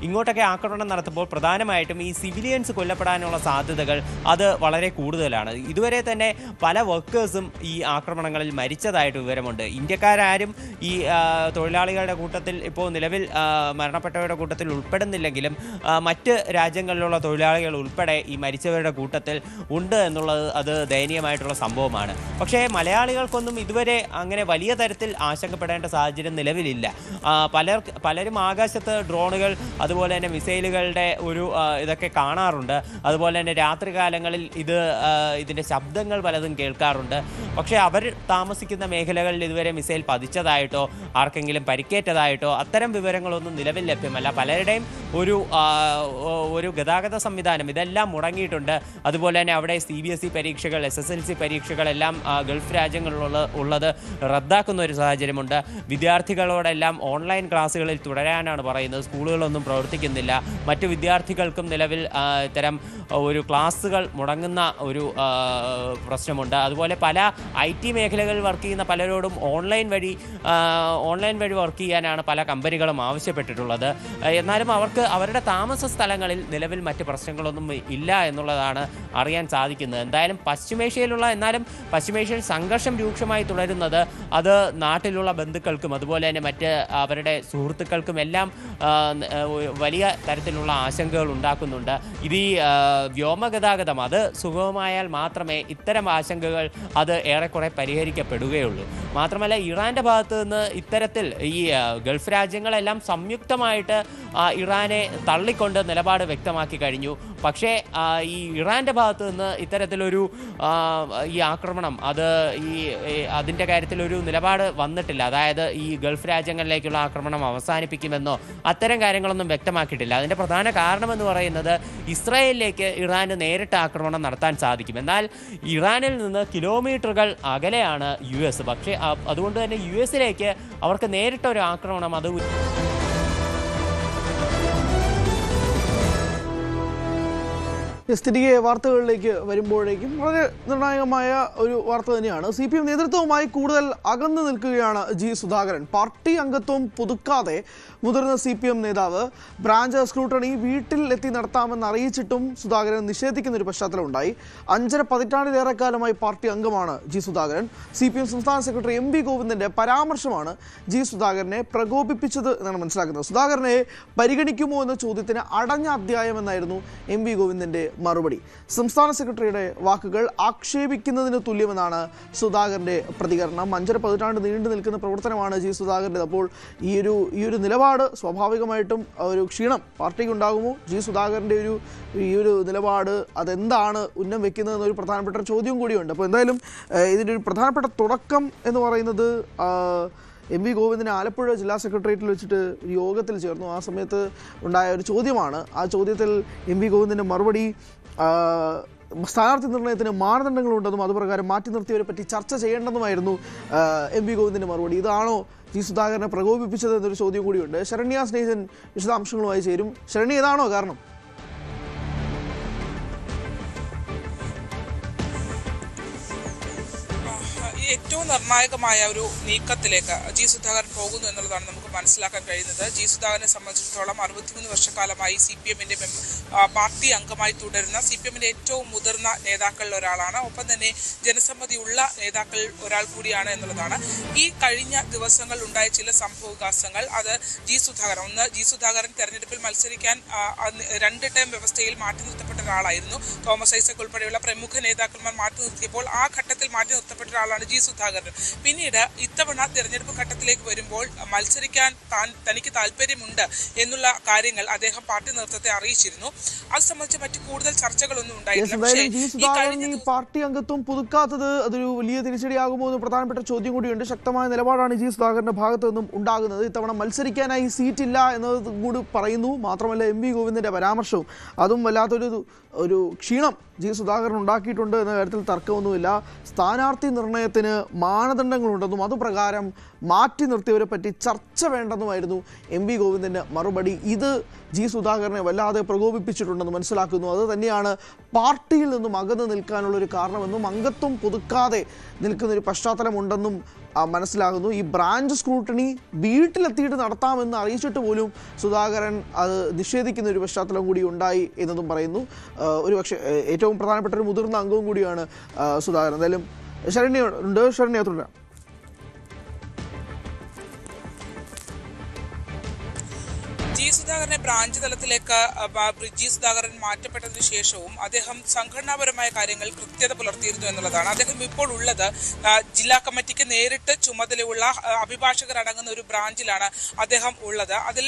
ഇങ്ങോട്ടൊക്കെ ആക്രമണം നടത്തുമ്പോൾ പ്രധാനമായിട്ടും ഈ സിവിലിയൻസ് കൊല്ലപ്പെടാനുള്ള സാധ്യതകൾ അത് വളരെ കൂടുതലാണ്. ഇതുവരെ തന്നെ പല വർക്കേഴ്സും ഈ ആക്രമണങ്ങളിൽ മരിച്ചതായിട്ട് വിവരമുണ്ട്. ഇന്ത്യക്കാരും ഈ തൊഴിലാളികളുടെ കൂട്ടത്തിൽ ഇപ്പോൾ നിലവിൽ മരണപ്പെട്ടവരുടെ കൂട്ടത്തിൽ ഉൾപ്പെടുന്നില്ലെങ്കിലും മറ്റ് രാജ്യങ്ങളിലുള്ള തൊഴിലാളികൾ ഉൾപ്പെടെ ഈ മരിച്ചവരുടെ കൂട്ടത്തിൽ ഉണ്ട് എന്നുള്ളത് അത് ദയനീയമായിട്ടുള്ള സംഭവമാണ്. പക്ഷേ മലയാളികൾക്കൊന്നും ഇതുവരെ അങ്ങനെ വലിയ തരത്തിൽ ആശങ്കപ്പെടേണ്ട സാഹചര്യം നിലവിലില്ല. പലരും ആകാശത്ത് ഡ്രോണുകൾ അതുപോലെ തന്നെ മിസൈലുകളുടെ ഇതൊക്കെ കാണാറുണ്ട്. അതുപോലെ തന്നെ രാത്രികാലങ്ങളിൽ ഇതിൻ്റെ ശബ്ദങ്ങൾ പലതും കേൾക്കാറുണ്ട്. പക്ഷേ അവർ താമസിക്കുന്ന മേഖലകളിൽ ഇതുവരെ മിസൈൽ പതിച്ചതായിട്ടോ ആർക്കെങ്കിലും പരിക്കേറ്റതായിട്ടോ അത്തരം വിവരങ്ങളൊന്നും നിലവിൽ ലഭ്യമല്ല. പലരുടെയും ഒരു ഗതാഗത സംവിധാനം ഇതെല്ലാം മുടങ്ങിയിട്ടുണ്ട്. അതുപോലെ തന്നെ അവിടെ CBSE പരീക്ഷകൾ, SSLC പരീക്ഷകളെല്ലാം ഗൾഫ് രാജ്യങ്ങളിലുള്ളത് റദ്ദാക്കുന്ന ഒരു സാഹചര്യമുണ്ട്. വിദ്യാർത്ഥികളോടെല്ലാം ഓൺലൈൻ ക്ലാസ്സുകളിൽ തുടരാനാണ് പറയുന്നത്. സ്കൂളുകളൊന്നും പ്രവർത്തിക്കുന്നില്ല. മറ്റു വിദ്യാർത്ഥികൾക്കും നിലവിൽ ഇത്തരം ഒരു ക്ലാസ്സുകൾ മുടങ്ങുന്ന ഒരു പ്രശ്നമുണ്ട്. അതുപോലെ പല IT മേഖലകളിൽ വർക്ക് ചെയ്യുന്ന പലരോടും ഓൺലൈൻ വഴി വർക്ക് ചെയ്യാനാണ് പല കമ്പനികളും ആവശ്യപ്പെട്ടിട്ടുള്ളത്. എന്നാലും അവർക്ക് അവരുടെ താമസ സ്ഥലങ്ങളിൽ നിലവിൽ മറ്റ് പ്രശ്നങ്ങളൊന്നും ഇല്ല എന്നുള്ളതാണ് അറിയാൻ സാധിക്കുന്നത്. എന്തായാലും പശ്ചിമേഷ്യയിൽ സംഘർഷം രൂക്ഷമായി തുടരുന്നത് അത് നാട്ടിലുള്ള ബന്ധുക്കൾക്കും അതുപോലെ തന്നെ മറ്റ് അവരുടെ സുഹൃത്തുക്കൾക്കും എല്ലാം വലിയ തരത്തിലുള്ള ആശങ്കകൾ ഉണ്ടാക്കുന്നുണ്ട്. ഇത് ഈ വ്യോമഗതാഗതം അത് സുഗമമായാൽ മാത്രമേ ഇത്തരം ആശങ്കകൾ അത് ഏറെക്കുറെ പരിഹരിക്കപ്പെടുകയുള്ളൂ. മാത്രമല്ല ഇറാൻ്റെ ഭാഗത്ത് നിന്ന് ഇത്തരത്തിൽ ഈ ഗൾഫ് രാജ്യങ്ങളെല്ലാം സംയുക്തമായിട്ട് ഇറാനെ തള്ളിക്കൊണ്ട് നിലപാട് വ്യക്തമാക്കി കഴിഞ്ഞു. പക്ഷേ ഈ ഇറാൻ്റെ ഭാഗത്ത് നിന്ന് ഇത്തരത്തിലൊരു ഈ ആക്രമണം അതിൻ്റെ കാര്യത്തിലൊരു നിലപാട് വന്നിട്ടില്ല. അതായത് ഈ ഗൾഫ് രാജ്യങ്ങളിലേക്കുള്ള ആക്രമണം അവസാനിപ്പിക്കുമെന്നോ അത്തരം കാര്യങ്ങളൊന്നും വ്യക്തമാക്കിയിട്ടില്ല. അതിൻ്റെ പ്രധാന കാരണമെന്ന് പറയുന്നത് ഇസ്രായേലിലേക്ക് ഇറാന് നേരിട്ട് ആക്രമണം നടത്താൻ സാധിക്കും. എന്നാൽ ഇറാനിൽ നിന്ന് കിലോമീറ്ററുകൾ അകലെയാണ് US. പക്ഷേ അതുകൊണ്ട് തന്നെ US-ലേക്ക് അവർക്ക് നേരിട്ടൊരു ആക്രമണം തിരികെ വാർത്തകളിലേക്ക് വരുമ്പോഴേക്കും വളരെ നിർണായകമായ ഒരു വാർത്ത തന്നെയാണ്. CPM നേതൃത്വവുമായി കൂടുതൽ അകന്നു നിൽക്കുകയാണ് ജി സുധാകരൻ. പാർട്ടി അംഗത്വം പുതുക്കാതെ മുതിർന്ന CPM നേതാവ് ബ്രാഞ്ച് സ്ക്രൂട്ടണി വീട്ടിൽ എത്തി നടത്താമെന്ന് അറിയിച്ചിട്ടും സുധാകരൻ നിഷേധിക്കുന്ന ഒരു പശ്ചാത്തലമുണ്ടായി. 5.5 പതിറ്റാണ്ടിലേറെ കാലമായി പാർട്ടി അംഗമാണ് ജി സുധാകരൻ. CPM സംസ്ഥാന സെക്രട്ടറി MV ഗോവിന്ദന്റെ പരാമർശമാണ് ജി സുധാകരനെ പ്രകോപിപ്പിച്ചത് എന്നാണ് മനസ്സിലാക്കുന്നത്. സുധാകരനെ പരിഗണിക്കുമോ എന്ന ചോദ്യത്തിന് അടഞ്ഞ അധ്യായം എന്നായിരുന്നു MV ഗോവിന്ദന്റെ മറുപടി. സംസ്ഥാന സെക്രട്ടറിയുടെ വാക്കുകൾ ആക്ഷേപിക്കുന്നതിന് തുല്യമെന്നാണ് സുധാകരന്റെ പ്രതികരണം. 5.5 പതിറ്റാണ്ട് നീണ്ടു നിൽക്കുന്ന പ്രവർത്തനമാണ് ജി സുധാകരൻ്റെ. അപ്പോൾ ഈ ഒരു നിലപാട് സ്വാഭാവികമായിട്ടും ഒരു ക്ഷീണം പാർട്ടിക്ക് ഉണ്ടാകുമോ? ജി സുധാകരൻ്റെ ഈ ഒരു നിലപാട് അതെന്താണ് ഉന്നം വെക്കുന്നതെന്നൊരു പ്രധാനപ്പെട്ട ചോദ്യം കൂടിയുണ്ട്. അപ്പോൾ എന്തായാലും ഇതിൻ്റെ ഒരു പ്രധാനപ്പെട്ട തുടക്കം എന്ന് പറയുന്നത് MV ഗോവിന്ദനെ ആലപ്പുഴ ജില്ലാ സെക്രട്ടേറിയറ്റിൽ വെച്ചിട്ട് ഒരു യോഗത്തിൽ ചേർന്നു. ആ സമയത്ത് ഉണ്ടായ ഒരു ചോദ്യമാണ്. ആ ചോദ്യത്തിൽ MV ഗോവിന്ദൻ്റെ മറുപടി സ്ഥാനാർത്ഥി നിർണയത്തിന് മാനദണ്ഡങ്ങളുണ്ടെന്നും അതുപ്രകാരം മാറ്റി നിർത്തിയവരെ പറ്റി ചർച്ച ചെയ്യേണ്ടെന്നുമായിരുന്നു MV ഗോവിന്ദൻ്റെ മറുപടി. ഇതാണോ ജി സുധാകരനെ പ്രകോപിപ്പിച്ചത് എന്നൊരു ചോദ്യം കൂടിയുണ്ട്. ശരണ്യ സ്നേഹൻ വിശദാംശങ്ങളുമായി ചേരും. ശരണ്യ, ഇതാണോ കാരണം? ഏറ്റവും നിർണായകമായ ഒരു നീക്കത്തിലേക്ക് ജി സുധാകരൻ പോകുന്നു എന്നുള്ളതാണ് നമുക്ക് മനസ്സിലാക്കാൻ കഴിയുന്നത്. ജി സുധാകരനെ സംബന്ധിച്ചിടത്തോളം 63 വർഷക്കാലമായി CPM-ന്റെ പാർട്ടി അംഗമായി തുടരുന്ന CPM-ന്റെ ഏറ്റവും മുതിർന്ന നേതാക്കളിൽ ഒരാളാണ്. ഒപ്പം തന്നെ ജനസമ്മതിയുള്ള നേതാക്കളിൽ ഒരാൾ കൂടിയാണ് എന്നുള്ളതാണ്. ഈ കഴിഞ്ഞ ദിവസങ്ങളിൽ ഉണ്ടായ ചില സംഭവവികാസങ്ങൾ അത് ജി സുധാകരൻ തെരഞ്ഞെടുപ്പിൽ മത്സരിക്കാൻ 2 ടേം വ്യവസ്ഥയിൽ മാറ്റി നിർത്തപ്പെട്ട ഒരാളായിരുന്നു. തോമസ് ഐസക് ഉൾപ്പെടെയുള്ള പ്രമുഖ നേതാക്കന്മാർ മാറ്റി നിർത്തിയപ്പോൾ ആ ഘട്ടത്തിൽ മാറ്റി നിർത്തപ്പെട്ട ഒരാളാണ് ജി സുധാകരൻ. പിന്നീട് ഇത്തവണ തെരഞ്ഞെടുപ്പ് ഘട്ടത്തിലേക്ക് വരുമ്പോൾ മത്സരിക്കാൻ തനിക്ക് താല്പര്യമുണ്ട് എന്നുള്ള കാര്യങ്ങൾ അദ്ദേഹം പാർട്ടി നേതൃത്വത്തെ അറിയിച്ചിരുന്നു. അത് സംബന്ധിച്ച് മറ്റു കൂടുതൽ ചർച്ചകളൊന്നും ഉണ്ടായിട്ടില്ല. പാർട്ടി അംഗത്വം പുതുക്കാത്തത് അതൊരു വലിയ തിരിച്ചടിയാകുമോ എന്ന് പ്രധാനപ്പെട്ട ചോദ്യം കൂടിയുണ്ട്. ശക്തമായ നിലപാടാണ് ജി സുധാകരന്റെ ഭാഗത്തു നിന്നും ഉണ്ടാകുന്നത്. ഇത്തവണ മത്സരിക്കാനായി സീറ്റില്ല എന്നത് കൂടി പറയുന്നു. മാത്രമല്ല MV ഗോവിന്ദന്റെ പരാമർശവും അതും വല്ലാത്തൊരു ക്ഷീണം ജി സുധാകരൻ ഉണ്ടാക്കിയിട്ടുണ്ട് എന്ന കാര്യത്തിൽ തർക്കമൊന്നുമില്ല. സ്ഥാനാർത്ഥി നിർണയത്തിന് മാനദണ്ഡങ്ങളുണ്ടെന്നും അതുപ്രകാരം മാറ്റി നിർത്തിയവരെ പറ്റി ചർച്ച വേണ്ടെന്നുമായിരുന്നു MV ഗോവിന്ദൻ്റെ മറുപടി. ഇത് ജി സുധാകരനെ വല്ലാതെ പ്രകോപിപ്പിച്ചിട്ടുണ്ടെന്ന് മനസ്സിലാക്കുന്നു. അത് തന്നെയാണ് പാർട്ടിയിൽ നിന്നും അകന്നു നിൽക്കാനുള്ളൊരു കാരണമെന്നും അംഗത്വം പുതുക്കാതെ നിൽക്കുന്നൊരു പശ്ചാത്തലമുണ്ടെന്നും മനസ്സിലാകുന്നു. ഈ ബ്രാഞ്ച് സ്ക്രൂട്ടണി വീട്ടിലെത്തിയിട്ട് നടത്താമെന്ന് അറിയിച്ചിട്ട് പോലും സുധാകരൻ അത് നിഷേധിക്കുന്ന ഒരു പശ്ചാത്തലം കൂടി ഉണ്ടായി എന്നതും പറയുന്നു. ഒരുപക്ഷെ ഏറ്റവും പ്രധാനപ്പെട്ട ഒരു മുതിർന്ന അംഗവും കൂടിയാണ് സുധാകരൻ. എന്തായാലും ശരണ്യ തുടരാം. ജി സുധാകരനെ ബ്രാഞ്ച് തലത്തിലേക്ക് ജി സുധാകരൻ മാറ്റപ്പെട്ടതിന് ശേഷവും അദ്ദേഹം സംഘടനാപരമായ കാര്യങ്ങൾ കൃത്യത പുലർത്തിയിരുന്നു എന്നുള്ളതാണ്. അദ്ദേഹം ഇപ്പോൾ ഉള്ളത് ജില്ലാ കമ്മിറ്റിക്ക് നേരിട്ട് ചുമതലയുള്ള അഭിഭാഷകർ അടങ്ങുന്ന ഒരു ബ്രാഞ്ചിലാണ് അദ്ദേഹം ഉള്ളത്. അതിൽ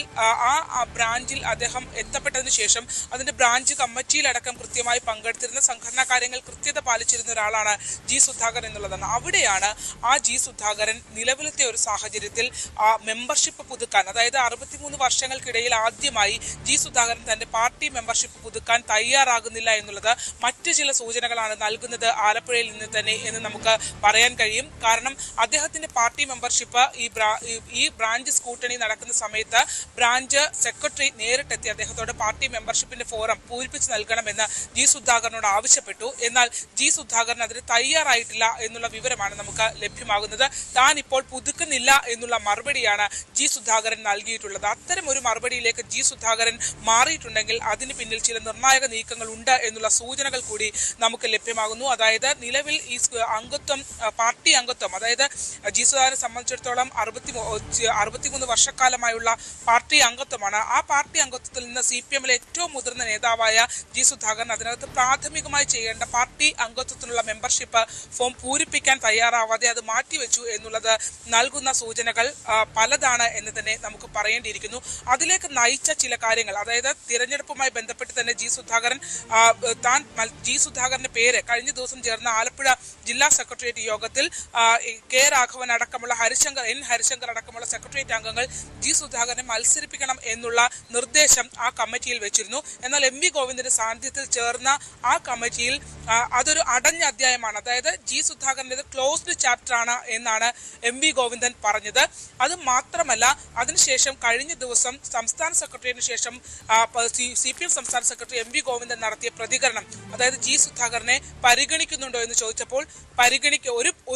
ആ ബ്രാഞ്ചിൽ അദ്ദേഹം എത്തപ്പെട്ടതിന് ശേഷം അതിന്റെ ബ്രാഞ്ച് കമ്മിറ്റിയിലടക്കം കൃത്യമായി പങ്കെടുത്തിരുന്ന സംഘടനാ കാര്യങ്ങൾ കൃത്യത പാലിച്ചിരുന്ന ഒരാളാണ് ജി സുധാകരൻ എന്നുള്ളതാണ്. അവിടെയാണ് ആ ജി സുധാകരൻ നിലവിലത്തെ ഒരു സാഹചര്യത്തിൽ മെമ്പർഷിപ്പ് പുതുക്കാൻ, അതായത് 63 വർഷങ്ങൾക്കിടയിൽ ആദ്യമായി ജി സുധാകരൻ തന്റെ പാർട്ടി മെമ്പർഷിപ്പ് പുതുക്കാൻ തയ്യാറാകുന്നില്ല എന്നുള്ളത് മറ്റു ചില സൂചനകളാണ് നൽകുന്നത് ആലപ്പുഴയിൽ നിന്ന് തന്നെ എന്ന് നമുക്ക് പറയാൻ കഴിയും. കാരണം അദ്ദേഹത്തിന്റെ പാർട്ടി മെമ്പർഷിപ്പ് ഈ ബ്രാഞ്ച് സ്കൂട്ടണി നടക്കുന്ന സമയത്ത് ബ്രാഞ്ച് സെക്രട്ടറി നേരിട്ടെത്തി അദ്ദേഹത്തോട് പാർട്ടി മെമ്പർഷിപ്പിന്റെ ഫോറം പൂരിപ്പിച്ച് നൽകണമെന്ന് ജി സുധാകരനോട് ആവശ്യപ്പെട്ടു. എന്നാൽ ജി സുധാകരൻ അതിന് തയ്യാറായിട്ടില്ല എന്നുള്ള വിവരമാണ് നമുക്ക് ലഭ്യമാകുന്നത്. താൻ ഇപ്പോൾ പുതുക്കുന്നില്ല എന്നുള്ള മറുപടിയാണ് ജി സുധാകരൻ നൽകിയിട്ടുള്ളത്. അത്തരം ഒരു മറുപടിയിലേക്ക് ജി സുധാകരൻ മാറിയിട്ടുണ്ടെങ്കിൽ അതിന് പിന്നിൽ ചില നിർണായക നീക്കങ്ങൾ ഉണ്ട് എന്നുള്ള സൂചനകൾ കൂടി നമുക്ക് ലഭ്യമാകുന്നു. അതായത് നിലവിൽ ഈ അംഗത്വം, പാർട്ടി അംഗത്വം, അതായത് ജി സുധാകരനെ സംബന്ധിച്ചിടത്തോളം 63 വർഷക്കാലമായുള്ള പാർട്ടി അംഗത്വമാണ്. ആ പാർട്ടി അംഗത്വത്തിൽ നിന്ന് CPM-ലെ ഏറ്റവും മുതിർന്ന നേതാവായ ജി സുധാകരൻ അതിനകത്ത് പ്രാഥമികമായി ചെയ്യേണ്ട പാർട്ടി അംഗത്വത്തിനുള്ള മെമ്പർഷിപ്പ് ഫോം പൂരിപ്പിക്കാൻ തയ്യാറാവാതെ അത് മാറ്റിവെച്ചു എന്നുള്ളത് നൽകുന്ന സൂചനകൾ പലതാണ് എന്ന് തന്നെ നമുക്ക് പറയേണ്ടിയിരിക്കുന്നു. അതിലേക്ക് നയിച്ച ചില കാര്യങ്ങൾ, അതായത് തിരഞ്ഞെടുപ്പുമായി ബന്ധപ്പെട്ട് തന്നെ ജി സുധാകരന്റെ പേര് കഴിഞ്ഞ ദിവസം ചേർന്ന ആലപ്പുഴ ജില്ലാ സെക്രട്ടേറിയറ്റ് യോഗത്തിൽ കെ രാഘവൻ അടക്കമുള്ള ഹരിശങ്കർ അടക്കമുള്ള സെക്രട്ടേറിയറ്റ് അംഗങ്ങൾ ജി സുധാകരനെ മത്സരിപ്പിക്കണം എന്നുള്ള നിർദ്ദേശം ആ കമ്മിറ്റിയിൽ വെച്ചിരുന്നു. എന്നാൽ MV ഗോവിന്ദന്റെ സാന്നിധ്യത്തിൽ ചേർന്ന ആ കമ്മിറ്റിയിൽ അതൊരു അടഞ്ഞ അധ്യായമാണ്, അതായത് ജി സുധാകരന്റെ ക്ലോസ്ഡ് ചാപ്റ്റർ ആണ് എന്നാണ് MV ഗോവിന്ദൻ പറഞ്ഞത്. അത് മാത്രമല്ല, അതിനുശേഷം കഴിഞ്ഞ ദിവസം സംസ്ഥാന സെക്രട്ടറിയേറ്റിന് ശേഷം CPM സംസ്ഥാന സെക്രട്ടറി MV ഗോവിന്ദൻ നടത്തിയ പ്രതികരണം, അതായത് ജി സുധാകരനെ പരിഗണിക്കുന്നുണ്ടോ എന്ന് ചോദിച്ചപ്പോൾ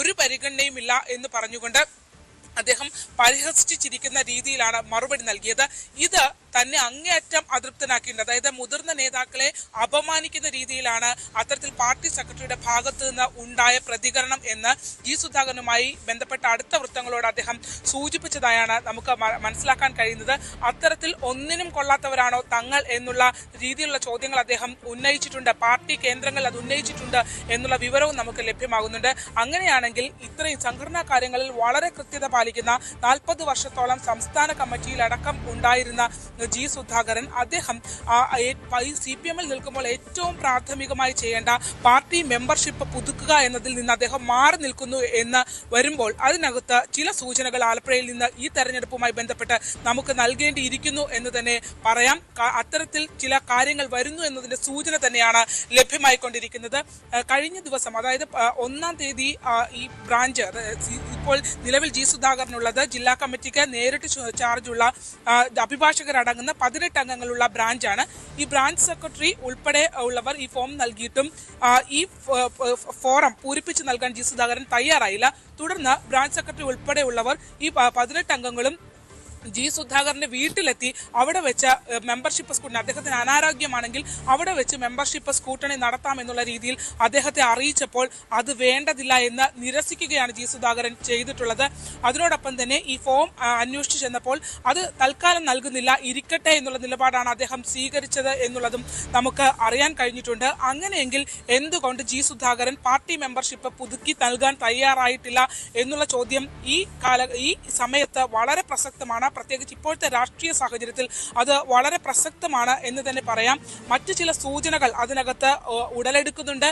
ഒരു പരിഗണനയും ഇല്ല എന്ന് പറഞ്ഞുകൊണ്ട് അദ്ദേഹം പരിഹസിച്ച് ചിരിക്കുന്ന രീതിയിലാണ് മറുപടി നൽകിയത്. ഇത് തന്നെ അങ്ങേയറ്റം അതൃപ്തനാക്കിയിട്ടുണ്ട്. അതായത് മുതിർന്ന നേതാക്കളെ അപമാനിക്കുന്ന രീതിയിലാണ് അത്തരത്തിൽ പാർട്ടി സെക്രട്ടറിയുടെ ഭാഗത്തു നിന്ന് ഉണ്ടായ പ്രതികരണം എന്ന് ജി സുധാകരനുമായി ബന്ധപ്പെട്ട അടുത്ത വൃത്തങ്ങളോട് അദ്ദേഹം സൂചിപ്പിച്ചതായാണ് നമുക്ക് മനസ്സിലാക്കാൻ കഴിയുന്നത്. അത്തരത്തിൽ ഒന്നിനും കൊള്ളാത്തവരാണോ തങ്ങൾ എന്നുള്ള രീതിയിലുള്ള ചോദ്യങ്ങൾ അദ്ദേഹം ഉന്നയിച്ചിട്ടുണ്ട്. പാർട്ടി കേന്ദ്രങ്ങൾ അത് ഉന്നയിച്ചിട്ടുണ്ട് എന്നുള്ള വിവരവും നമുക്ക് ലഭ്യമാകുന്നുണ്ട്. അങ്ങനെയാണെങ്കിൽ ഇത്രയും സംഘടനാ കാര്യങ്ങളിൽ വളരെ കൃത്യത പാലിക്കുന്ന 40 വർഷത്തോളം സംസ്ഥാന കമ്മിറ്റിയിലടക്കം ഉണ്ടായിരുന്ന ജി സുധാകരൻ അദ്ദേഹം CPM-ൽ നിൽക്കുമ്പോൾ ഏറ്റവും പ്രാഥമികമായി ചെയ്യേണ്ട പാർട്ടി മെമ്പർഷിപ്പ് പുതുക്കുക എന്നതിൽ നിന്ന് അദ്ദേഹം മാറി നിൽക്കുന്നു എന്ന് വരുമ്പോൾ അതിനകത്ത് ചില സൂചനകൾ ആലപ്പുഴയിൽ നിന്ന് ഈ തെരഞ്ഞെടുപ്പുമായി ബന്ധപ്പെട്ട് നമുക്ക് നൽകേണ്ടിയിരിക്കുന്നു എന്ന് തന്നെ പറയാം. അത്തരത്തിൽ ചില കാര്യങ്ങൾ വരുന്നു എന്നതിന്റെ സൂചന തന്നെയാണ് ലഭ്യമായിക്കൊണ്ടിരിക്കുന്നത്. കഴിഞ്ഞ ദിവസം, അതായത് 1-ാം തീയതി ഈ ബ്രാഞ്ച് ഇപ്പോൾ നിലവിൽ ജി സുധാകരനുള്ളത് ജില്ലാ കമ്മിറ്റിക്ക് നേരിട്ട് ചാർജുള്ള അഭിഭാഷകരടങ്ങുന്ന 18 അംഗങ്ങളുള്ള ബ്രാഞ്ചാണ്. ഈ ബ്രാഞ്ച് സെക്രട്ടറി ഉൾപ്പെടെ ഉള്ളവർ ഈ ഫോം നൽകിയിട്ടും ഈ ഫോറം പൂരിപ്പിച്ച് നൽകാൻ ജി സുധാകരൻ തയ്യാറായില്ല. തുടർന്ന് ബ്രാഞ്ച് സെക്രട്ടറി ഉൾപ്പെടെയുള്ളവർ ഈ 18 അംഗങ്ങളും ജി സുധാകരന്റെ വീട്ടിലെത്തി അവിടെ വെച്ച് മെമ്പർഷിപ്പ് സ്കൂട്ടണി, അദ്ദേഹത്തിന് അനാരോഗ്യമാണെങ്കിൽ അവിടെ വെച്ച് മെമ്പർഷിപ്പ് സ്കൂട്ടണി നടത്താമെന്നുള്ള രീതിയിൽ അദ്ദേഹത്തെ അറിയിച്ചപ്പോൾ അത് വേണ്ടതില്ല എന്ന് നിരസിക്കുകയാണ് ജി സുധാകരൻ ചെയ്തിട്ടുള്ളത്. അതിനോടൊപ്പം തന്നെ ഈ ഫോം അന്വേഷിച്ചു ചെന്നപ്പോൾ അത് തൽക്കാലം നൽകുന്നില്ല, ഇരിക്കട്ടെ എന്നുള്ള നിലപാടാണ് അദ്ദേഹം സ്വീകരിച്ചത് എന്നുള്ളതും നമുക്ക് അറിയാൻ കഴിഞ്ഞിട്ടുണ്ട്. അങ്ങനെയെങ്കിൽ എന്തുകൊണ്ട് ജി സുധാകരൻ പാർട്ടി മെമ്പർഷിപ്പ് പുതുക്കി നൽകാൻ തയ്യാറായിട്ടില്ല എന്നുള്ള ചോദ്യം ഈ സമയത്ത് വളരെ പ്രസക്തമാണ്. പ്രത്യേകിച്ച് ഇപ്പോഴത്തെ രാഷ്ട്രീയ സാഹചര്യത്തിൽ അത് വളരെ പ്രസക്തമാണ് എന്ന് തന്നെ പറയാം. മറ്റു ചില സൂചനകൾ അതിനകത്ത് ഉടലെടുക്കുന്നുണ്ട്.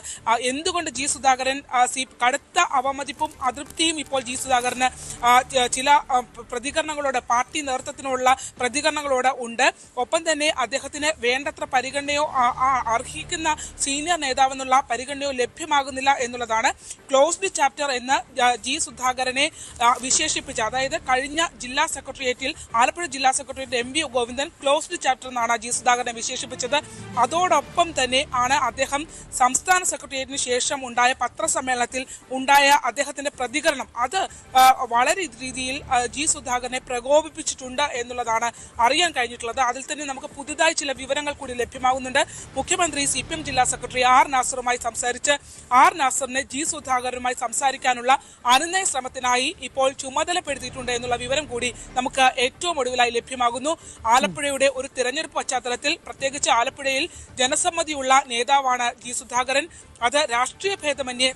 എന്തുകൊണ്ട് ജി സുധാകരൻ കടുത്ത അവമതിപ്പും അതൃപ്തിയും ഇപ്പോൾ ജി സുധാകരന് ചില പ്രതികരണങ്ങളോട്, പാർട്ടി നേതൃത്വത്തിനുള്ള പ്രതികരണങ്ങളോട് ഉണ്ട്. ഒപ്പം തന്നെ അദ്ദേഹത്തിന് വേണ്ടത്ര പരിഗണനയോ അർഹിക്കുന്ന സീനിയർ നേതാവെന്നുള്ള പരിഗണനയോ ലഭ്യമാകുന്നില്ല എന്നുള്ളതാണ്. ക്ലോസ്ഡ് ചാപ്റ്റർ എന്ന് ജി സുധാകരനെ വിശേഷിപ്പിച്ച, അതായത് കഴിഞ്ഞ ജില്ലാ സെക്രട്ടേറിയറ്റിൽ ആലപ്പുഴ ജില്ലാ secretary MV Govindan closed chapter എന്നാണ് ജി സുധാകരനെ വിശേഷിപ്പിച്ചത്. അതോടൊപ്പം തന്നെ ആണ് അദ്ദേഹം സംസ്ഥാന സെക്രട്ടേറിയറ്റിന് ശേഷം ഉണ്ടായ പത്രസമ്മേളനത്തിൽ ഉണ്ടായ അദ്ദേഹത്തിന്റെ പ്രതികരണം, അത് വളരെ രീതിയിൽ ജി സുധാകരനെ പ്രകോപിപ്പിച്ചിട്ടുണ്ട് എന്നുള്ളതാണ് അറിയാൻ കഴിഞ്ഞിട്ടുള്ളത്. അതിൽ തന്നെ നമുക്ക് പുതുതായി ചില വിവരങ്ങൾ കൂടി ലഭ്യമാകുന്നുണ്ട്. മുഖ്യമന്ത്രി CPM ജില്ലാ സെക്രട്ടറി R നാസറുമായി സംസാരിച്ച് R നാസറിനെ ജി സുധാകരനുമായി സംസാരിക്കാനുള്ള അനുനയ ശ്രമത്തിനായി ഇപ്പോൾ ചുമതലപ്പെടുത്തിയിട്ടുണ്ട് എന്നുള്ള വിവരം കൂടി നമുക്ക് ഏറ്റവും ഒടുവിലായി ലഭ്യമാകുന്നു. ആലപ്പുഴയുടെ ഒരു തിരഞ്ഞെടുപ്പ് പശ്ചാത്തലത്തിൽ, പ്രത്യേകിച്ച് ആലപ്പുഴയിൽ ജനസമ്മതിയുള്ള നേതാവാണ് ജി സുധാകരൻ. അത് രാഷ്ട്രീയ ഭേദമന്യേ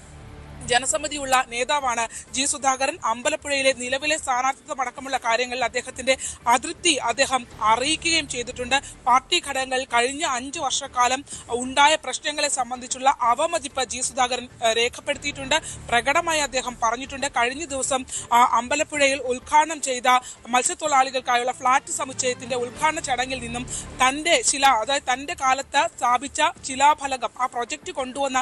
ജനസമിതിയുള്ള നേതാവാണ് ജി സുധാകരൻ. അമ്പലപ്പുഴയിലെ നിലവിലെ സ്ഥാനാർത്ഥിത്വം അടക്കമുള്ള കാര്യങ്ങളിൽ അദ്ദേഹത്തിന്റെ അതൃപ്തി അദ്ദേഹം അറിയിക്കുകയും ചെയ്തിട്ടുണ്ട്. പാർട്ടി ഘടകങ്ങൾ കഴിഞ്ഞ 5 വർഷക്കാലം ഉണ്ടായ പ്രശ്നങ്ങളെ സംബന്ധിച്ചുള്ള അവമതിപ്പ് ജി സുധാകരൻ രേഖപ്പെടുത്തിയിട്ടുണ്ട്, പ്രകടമായി അദ്ദേഹം പറഞ്ഞിട്ടുണ്ട്. കഴിഞ്ഞ ദിവസം അമ്പലപ്പുഴയിൽ ഉദ്ഘാടനം ചെയ്ത മത്സ്യത്തൊഴിലാളികൾക്കായുള്ള ഫ്ളാറ്റ് സമുച്ചയത്തിന്റെ ഉദ്ഘാടന ചടങ്ങിൽ നിന്നും തന്റെ അതായത് തന്റെ കാലത്ത് സ്ഥാപിച്ച ശിലാഫലകം, ആ പ്രൊജക്ട് കൊണ്ടുവന്ന,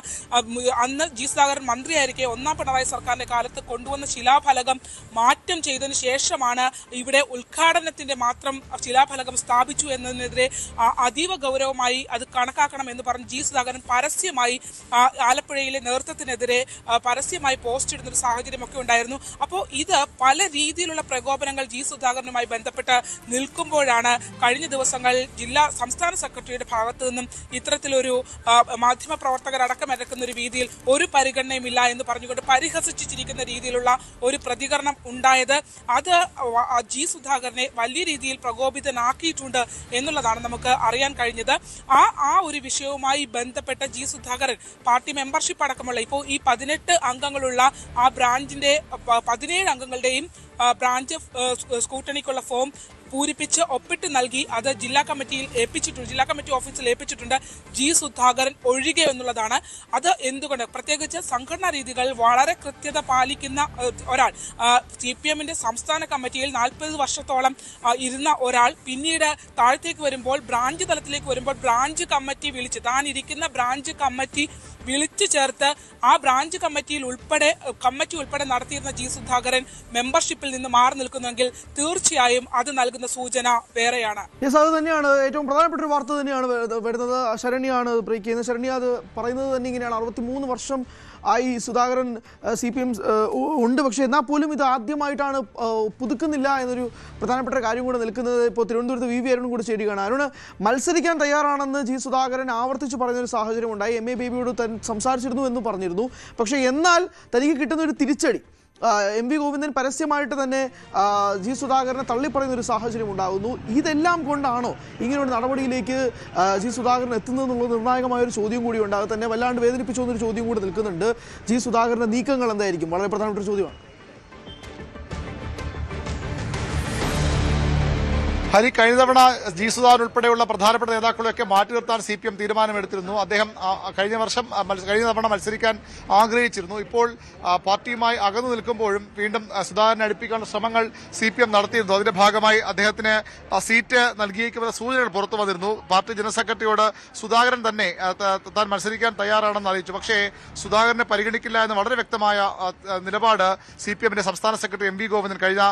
അന്ന് ജി സുധാകരൻ മന്ത്രിയായിരിക്കും 1-ാം പിണറായി സർക്കാരിന്റെ കാലത്ത് കൊണ്ടുവന്ന ശിലാഫലകം മാറ്റം ചെയ്തതിനു ശേഷമാണ് ഇവിടെ ഉദ്ഘാടനത്തിന്റെ മാത്രം ശിലാഫലകം സ്ഥാപിച്ചു എന്നതിനെതിരെ അതീവ ഗൗരവമായി അത് കണക്കാക്കണം എന്ന് പറഞ്ഞ് ജി സുധാകരൻ പരസ്യമായി ആലപ്പുഴയിലെ നേതൃത്വത്തിനെതിരെ പരസ്യമായി പോസ്റ്റ് ഇടുന്നൊരു സാഹചര്യമൊക്കെ ഉണ്ടായിരുന്നു. അപ്പോൾ ഇത് പല രീതിയിലുള്ള പ്രകോപനങ്ങൾ ജി സുധാകരനുമായി ബന്ധപ്പെട്ട് നിൽക്കുമ്പോഴാണ് കഴിഞ്ഞ ദിവസങ്ങൾ സംസ്ഥാന സെക്രട്ടറിയുടെ ഭാഗത്തു നിന്നും ഇത്തരത്തിലൊരു മാധ്യമ പ്രവർത്തകരടക്കം ഇറക്കുന്ന ഒരു രീതിയിൽ ഒരു പരിഗണനയുമില്ല എന്ന് പറഞ്ഞുകൊണ്ട് പരിഹസിച്ചിരിക്കുന്ന രീതിയിലുള്ള ഒരു പ്രതികരണം ഉണ്ടായത്. അത് ജി സുധാകരനെ വലിയ രീതിയിൽ പ്രകോപിതനാക്കിയിട്ടുണ്ട് എന്നുള്ളതാണ് നമുക്ക് അറിയാൻ കഴിഞ്ഞത്. ആ ഒരു വിഷയവുമായി ബന്ധപ്പെട്ട ജി സുധാകരൻ പാർട്ടി മെമ്പർഷിപ്പ് അടക്കമുള്ള ഇപ്പോൾ ഈ 18 അംഗങ്ങളുള്ള ആ ബ്രാഞ്ചിന്റെ 17 അംഗങ്ങളുടെയും ബ്രാഞ്ച് സ്കൂട്ടണിക്കുള്ള ഫോം പൂരിപ്പിച്ച് ഒപ്പിട്ട് നൽകി അത് ജില്ലാ കമ്മിറ്റിയിൽ ഏൽപ്പിച്ചിട്ടുണ്ട്, ജില്ലാ കമ്മിറ്റി ഓഫീസിൽ ഏൽപ്പിച്ചിട്ടുണ്ട് ജി സുധാകരൻ ഒഴികെ എന്നുള്ളതാണ്. അത് എന്തുകൊണ്ട്, പ്രത്യേകിച്ച് സംഘടനാ രീതികൾ വളരെ കൃത്യത പാലിക്കുന്ന ഒരാൾ, CPM-ന്റെ സംസ്ഥാന കമ്മിറ്റിയിൽ 40 വർഷത്തോളം ഇരുന്ന ഒരാൾ പിന്നീട് താഴത്തേക്ക് വരുമ്പോൾ, ബ്രാഞ്ച് തലത്തിലേക്ക് വരുമ്പോൾ ബ്രാഞ്ച് കമ്മിറ്റി വിളിച്ച്, താൻ ഇരിക്കുന്ന ബ്രാഞ്ച് കമ്മിറ്റി വിളിച്ചു ചേർത്ത് ആ ബ്രാഞ്ച് കമ്മിറ്റി ഉൾപ്പെടെ നടത്തിയിരുന്ന ജി സുധാകരൻ മെമ്പർഷിപ്പിൽ നിന്ന് മാറി നിൽക്കുന്നെങ്കിൽ തീർച്ചയായും അത് നൽകുന്ന നൽകുന്ന സൂചന വേറെയാണ്. യെസ്, അത് തന്നെയാണ് ഏറ്റവും പ്രധാനപ്പെട്ട ഒരു വാർത്ത തന്നെയാണ് വരുന്നത്. ശരണ്യാണ് ബ്രേക്ക് ചെയ്യുന്നത്. ശരണ്യ അത് പറയുന്നത് തന്നെ ഇങ്ങനെയാണ്, 63 വർഷം ആയി സുധാകരൻ CPM ഉണ്ട്, പക്ഷേ എന്നാൽ പോലും ഇത് ആദ്യമായിട്ടാണ് പുതുക്കുന്നില്ല എന്നൊരു പ്രധാനപ്പെട്ട കാര്യം കൂടെ നിൽക്കുന്നത്. ഇപ്പോൾ തിരുവനന്തപുരത്ത് VV അരുൺ കൂടെ ചേരുകയാണ്. അരുണ്, മത്സരിക്കാൻ തയ്യാറാണെന്ന് G സുധാകരൻ ആവർത്തിച്ച് പറയുന്നൊരു സാഹചര്യം ഉണ്ടായി. MA ബേബിയോട് സംസാരിച്ചിരുന്നു എന്ന് പറഞ്ഞിരുന്നു. പക്ഷേ എന്നാൽ തനിക്ക് കിട്ടുന്ന ഒരു തിരിച്ചടി, MV ഗോവിന്ദൻ പരസ്യമായിട്ട് തന്നെ G സുധാകരനെ തള്ളിപ്പറയുന്ന ഒരു സാഹചര്യം ഉണ്ടാകുന്നു. ഇതെല്ലാം കൊണ്ടാണോ ഇങ്ങനൊരു നടപടിയിലേക്ക് G സുധാകരൻ എത്തുന്നതെന്നുള്ളത് നിർണായകമായ ഒരു ചോദ്യം കൂടി ഉണ്ട്. അത് തന്നെ വല്ലാണ്ട് വേദനിപ്പിച്ചു എന്നൊരു ചോദ്യം കൂടി നിൽക്കുന്നുണ്ട്. G സുധാകരന്റെ നീക്കങ്ങൾ എന്തായിരിക്കും? വളരെ പ്രധാനപ്പെട്ട ഒരു ചോദ്യമാണ്. ഹരി, കഴിഞ്ഞ തവണ G സുധാകരൻ ഉൾപ്പെടെയുള്ള പ്രധാനപ്പെട്ട നേതാക്കളെയൊക്കെ മാറ്റി നിർത്താൻ CPM തീരുമാനമെടുത്തിരുന്നു. അദ്ദേഹം കഴിഞ്ഞ തവണ മത്സരിക്കാൻ ആഗ്രഹിച്ചിരുന്നു. ഇപ്പോൾ പാർട്ടിയുമായി അകന്നു നിൽക്കുമ്പോഴും വീണ്ടും സുധാകരനെ അടുപ്പിക്കാനുള്ള ശ്രമങ്ങൾ CPM നടത്തിയിരുന്നു. അതിന്റെ ഭാഗമായി അദ്ദേഹത്തിന് സീറ്റ് നൽകിയേക്കുമെന്ന സൂചനകൾ പുറത്തു വന്നിരുന്നു. പാർട്ടി ജനറൽ സെക്രട്ടറിയോട് സുധാകരൻ തന്നെ താൻ മത്സരിക്കാൻ തയ്യാറാണെന്ന് അറിയിച്ചു. പക്ഷേ സുധാകരനെ പരിഗണിക്കില്ല എന്ന് വളരെ വ്യക്തമായ നിലപാട് CPMന്റെ സംസ്ഥാന സെക്രട്ടറി MV ഗോവിന്ദൻ കഴിഞ്ഞ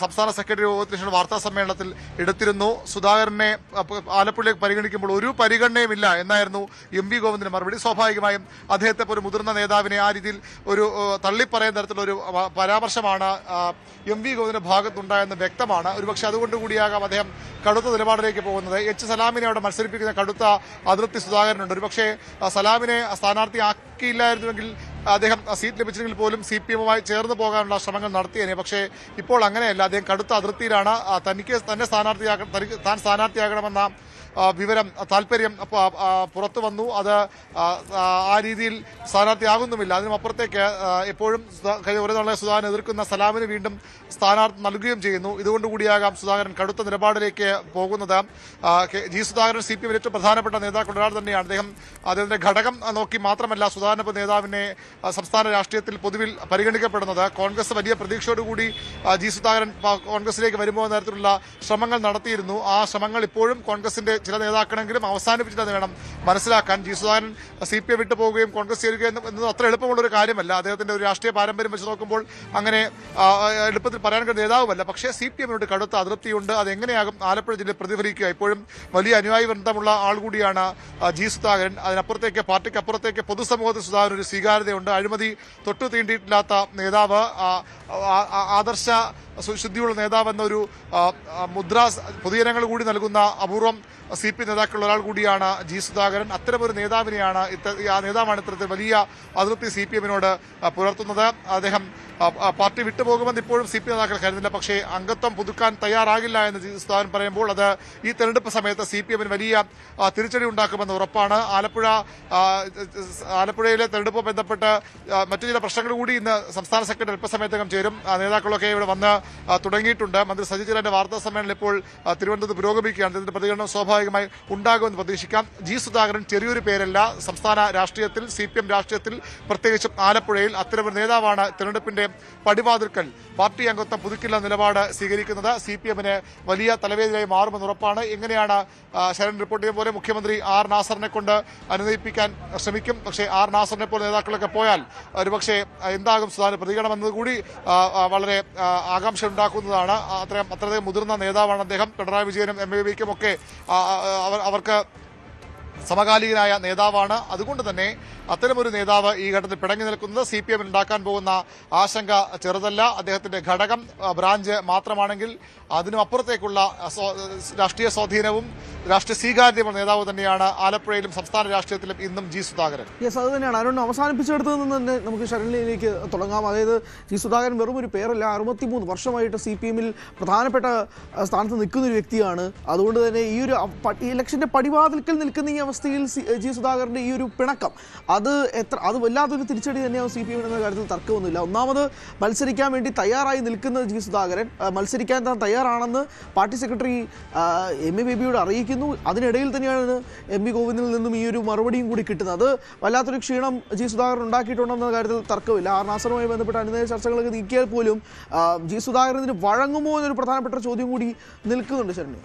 സംസ്ഥാന സെക്രട്ടറി യോഗത്തിന് ശേഷം വാർത്താ സമ്മേളനത്തിൽ എടുത്തിരുന്നു. സുധാകരനെ ആലപ്പുഴയിലേക്ക് പരിഗണിക്കുമ്പോൾ ഒരു പരിഗണനയുമില്ല എന്നായിരുന്നു MV ഗോവിന്ദന്റെ മറുപടി. സ്വാഭാവികമായും അദ്ദേഹത്തെ ഒരു മുതിർന്ന നേതാവിനെ ആ രീതിയിൽ ഒരു തള്ളിപ്പറയുന്ന തരത്തിലുള്ള ഒരു പരാമർശമാണ് MV ഗോവിന്ദന്റെ ഭാഗത്തുണ്ടായെന്ന് വ്യക്തമാണ്. ഒരുപക്ഷെ അതുകൊണ്ടുകൂടിയാകാം അദ്ദേഹം കടുത്ത നിലപാടിലേക്ക് പോകുന്നത്. H സലാമിനെ അവിടെ മത്സരിപ്പിക്കുന്ന കടുത്ത അതൃപ്തി സുധാകരനുണ്ട്. ഒരുപക്ഷെ സലാമിനെ സ്ഥാനാർത്ഥിയാക്കിയില്ലായിരുന്നുവെങ്കിൽ അദ്ദേഹം സീറ്റ് ലഭിച്ചെങ്കിൽ പോലും CPM-മായി ചേർന്ന് പോകാനുള്ള ശ്രമങ്ങൾ നടത്തിയേനെ. പക്ഷേ ഇപ്പോൾ അങ്ങനെയല്ല. അദ്ദേഹം കടുത്ത അതിർത്തിയിലാണ്. താൻ സ്ഥാനാർത്ഥിയാകണമെന്ന വിവരം താല്പര്യം പുറത്തു വന്നു. അത് ആ രീതിയിൽ സ്ഥാനാർത്ഥിയാകുന്നുമില്ല. അതിനുമപ്പുറത്തേക്ക് എപ്പോഴും ഒരു നാളെ സുധാകരൻ എതിർക്കുന്ന സലാമിന് വീണ്ടും സ്ഥാനാർത്ഥി നൽകുകയും ചെയ്യുന്നു. ഇതുകൊണ്ടുകൂടിയാകാം സുധാകരൻ കടുത്ത നിലപാടിലേക്ക് പോകുന്നത്. G സുധാകരൻ CPM ഏറ്റവും പ്രധാനപ്പെട്ട നേതാക്കളുടെ ഒരാൾ തന്നെയാണ്. അദ്ദേഹത്തിന്റെ ഘടകം നോക്കി മാത്രമല്ല സുധാകരൻ നേതാവിനെ സംസ്ഥാന രാഷ്ട്രീയത്തിൽ പൊതുവിൽ പരിഗണിക്കപ്പെടുന്നത്. കോൺഗ്രസ് വലിയ പ്രതീക്ഷയോടുകൂടി G സുധാകരൻ കോൺഗ്രസിലേക്ക് വരുമ്പോൾ തരത്തിലുള്ള ശ്രമങ്ങൾ നടത്തിയിരുന്നു. ആ ശ്രമങ്ങൾ ഇപ്പോഴും കോൺഗ്രസിന്റെ ചില നേതാക്കളെങ്കിലും അവസാനിപ്പിച്ചില്ലെന്ന് വേണം മനസ്സിലാക്കാൻ. G സുധാകരൻ CPM വിട്ടു പോവുകയും കോൺഗ്രസ് ചേരുക എന്നത് അത്ര എളുപ്പമുള്ള ഒരു കാര്യമല്ല. അദ്ദേഹത്തിന്റെ ഒരു രാഷ്ട്രീയ പാരമ്പര്യം വെച്ച് നോക്കുമ്പോൾ അങ്ങനെ എളുപ്പത്തിൽ പറയാൻ കഴിയുന്ന നേതാവുമല്ല. പക്ഷേ CPM-നോട് കടുത്ത അതൃപ്തിയുണ്ട്. അതെങ്ങനെയാകും ആലപ്പുഴ ജില്ലയിൽ പ്രതിഫലിക്കുക? ഇപ്പോഴും വലിയ അനുയായി വൃന്ദമുള്ള ആൾ കൂടിയാണ് G സുധാകരൻ. അതിനപ്പുറത്തേക്ക് പാർട്ടിക്കപ്പുറത്തേക്ക് പൊതുസമൂഹത്തിൽ സുധാകരൻ ഒരു സ്വീകാര്യതയുണ്ട്. അഴിമതി തൊട്ടു തീണ്ടിയിട്ടില്ലാത്ത നേതാവ്, ആദർശ ശുദ്ധിയുള്ള നേതാവെന്നൊരു മുദ്ര പൊതുജനങ്ങൾ കൂടി നൽകുന്ന അപൂർവം CPM നേതാക്കളുള്ള ഒരാൾ കൂടിയാണ് G സുധാകരൻ. അത്തരമൊരു നേതാവിനെയാണ് ഇത്തരത്തിൽ വലിയ അതൃപ്തി CPM-നോട് പുലർത്തുന്നത്. അദ്ദേഹം പാർട്ടി വിട്ടുപോകുമെന്ന് ഇപ്പോഴും CPM നേതാക്കൾ കരുതുന്നില്ല. പക്ഷേ അംഗത്വം പുതുക്കാൻ തയ്യാറാകില്ല എന്ന് G സുധാകരൻ പറയുമ്പോൾ അത് ഈ തെരഞ്ഞെടുപ്പ് സമയത്ത് CPM-ന് വലിയ തിരിച്ചടി ഉണ്ടാക്കുമെന്ന് ഉറപ്പാണ്. ആലപ്പുഴയിലെ തെരഞ്ഞെടുപ്പുമായി ബന്ധപ്പെട്ട് മറ്റു ചില പ്രശ്നങ്ങൾ കൂടി ഇന്ന് സംസ്ഥാന സെക്രട്ടറി അല്പസമയത്തകം ചേരും. നേതാക്കളൊക്കെ ഇവിടെ വന്ന് തുടങ്ങിയിട്ടുണ്ട്. മന്ത്രി സജി ചെറിയാന്റെ വാർത്താ സമ്മേളനം ഇപ്പോൾ തിരുവനന്തപുരത്ത് പുരോഗമിക്കുകയാണ്. ഇതിന്റെ പ്രതികരണം സ്വാഭാവികമായി ഉണ്ടാകുമെന്ന് പ്രതീക്ഷിക്കാം. G സുധാകരൻ ചെറിയൊരു പേരല്ല. സംസ്ഥാന രാഷ്ട്രീയത്തിൽ, CPM രാഷ്ട്രീയത്തിൽ, പ്രത്യേകിച്ചും ആലപ്പുഴയിൽ അത്തരമൊരു നേതാവാണ് തെരഞ്ഞെടുപ്പിന്റെ പടിവാതിൽക്കൽ പാർട്ടി അംഗത്വം പുതുക്കില്ല നിലപാട് സ്വീകരിക്കുന്നത്. CPM-ന് വലിയ തലവേദനയായി മാറുമെന്ന് ഉറപ്പാണ്. എങ്ങനെയാണ് ശരൺ റിപ്പോർട്ട് ചെയ്യുന്ന പോലെ മുഖ്യമന്ത്രി R നാസറിനെ കൊണ്ട് അനുനയിപ്പിക്കാൻ ശ്രമിക്കും. പക്ഷേ R നാസറിനെ പോലെ നേതാക്കളൊക്കെ പോയാൽ ഒരുപക്ഷെ എന്താകും സുധാകരൻ പ്രതികരണം എന്നതുകൂടി വളരെ ആകാംക്ഷ ഉണ്ടാക്കുന്നതാണ്. അത്രയധികം മുതിർന്ന നേതാവാണ് അദ്ദേഹം. പിണറായി വിജയനും MABക്കും ഒക്കെ അവർക്ക് സമകാലികനായ നേതാവാണ്. അതുകൊണ്ട് തന്നെ അത്തരമൊരു നേതാവ് ഈ ഘട്ടത്തിൽ പിടങ്ങി നിൽക്കുന്നത് CPM ഉണ്ടാക്കാൻ പോകുന്ന ആശങ്ക ചെറുതല്ല. അദ്ദേഹത്തിന്റെ ഘടകം ബ്രാഞ്ച് മാത്രമാണെങ്കിൽ അതിനും അപ്പുറത്തേക്കുള്ള രാഷ്ട്രീയ സ്വാധീനവും രാഷ്ട്രീയ സ്വീകാര്യതയുള്ള നേതാവ് തന്നെയാണ് ആലപ്പുഴയിലും സംസ്ഥാന രാഷ്ട്രീയത്തിലും ഇന്നും G സുധാകരൻ. യെസ്, അത് തന്നെയാണ് അരുൺ അവസാനിപ്പിച്ചെടുത്തത് നിന്ന് തന്നെ നമുക്ക് ശരണിലേക്ക് തുടങ്ങാം. അതായത് G സുധാകരൻ വെറും ഒരു പേരല്ല, 63 വർഷമായിട്ട് CPM-ൽ പ്രധാനപ്പെട്ട സ്ഥാനത്ത് നിൽക്കുന്ന ഒരു വ്യക്തിയാണ്. അതുകൊണ്ട് തന്നെ ഈ ഒരു ഇലക്ഷന്റെ പടിവാതിൽക്കൽ നിൽക്കുന്ന ഈ അവസ്ഥയിൽ G സുധാകരന്റെ ഈ ഒരു പിണക്കം അത് വല്ലാത്തൊരു തിരിച്ചടി തന്നെയാവും CPM എന്ന കാര്യത്തിൽ തർക്കമൊന്നുമില്ല. ഒന്നാമത് മത്സരിക്കാൻ വേണ്ടി തയ്യാറായി നിൽക്കുന്ന G സുധാകരൻ മത്സരിക്കാൻ താൻ തയ്യാറാണെന്ന് പാർട്ടി സെക്രട്ടറി MA ബേബിയോട് അറിയിക്കുന്നു. അതിനിടയിൽ തന്നെയാണ് MV ഗോവിന്ദനിൽ നിന്നും ഈ ഒരു മറുപടിയും കൂടി കിട്ടുന്നത്. അത് വല്ലാത്തൊരു ക്ഷീണം G സുധാകരൻ ഉണ്ടാക്കിയിട്ടുണ്ടെന്ന കാര്യത്തിൽ തർക്കമില്ല. R നാസറുമായി ബന്ധപ്പെട്ട അനുനയ ചർച്ചകളൊക്കെ നീക്കിയാൽ പോലും G സുധാകരൻ ഇതിന് വഴങ്ങുമോ എന്നൊരു പ്രധാനപ്പെട്ട ചോദ്യം കൂടി നിൽക്കുന്നുണ്ട്. ശരണി,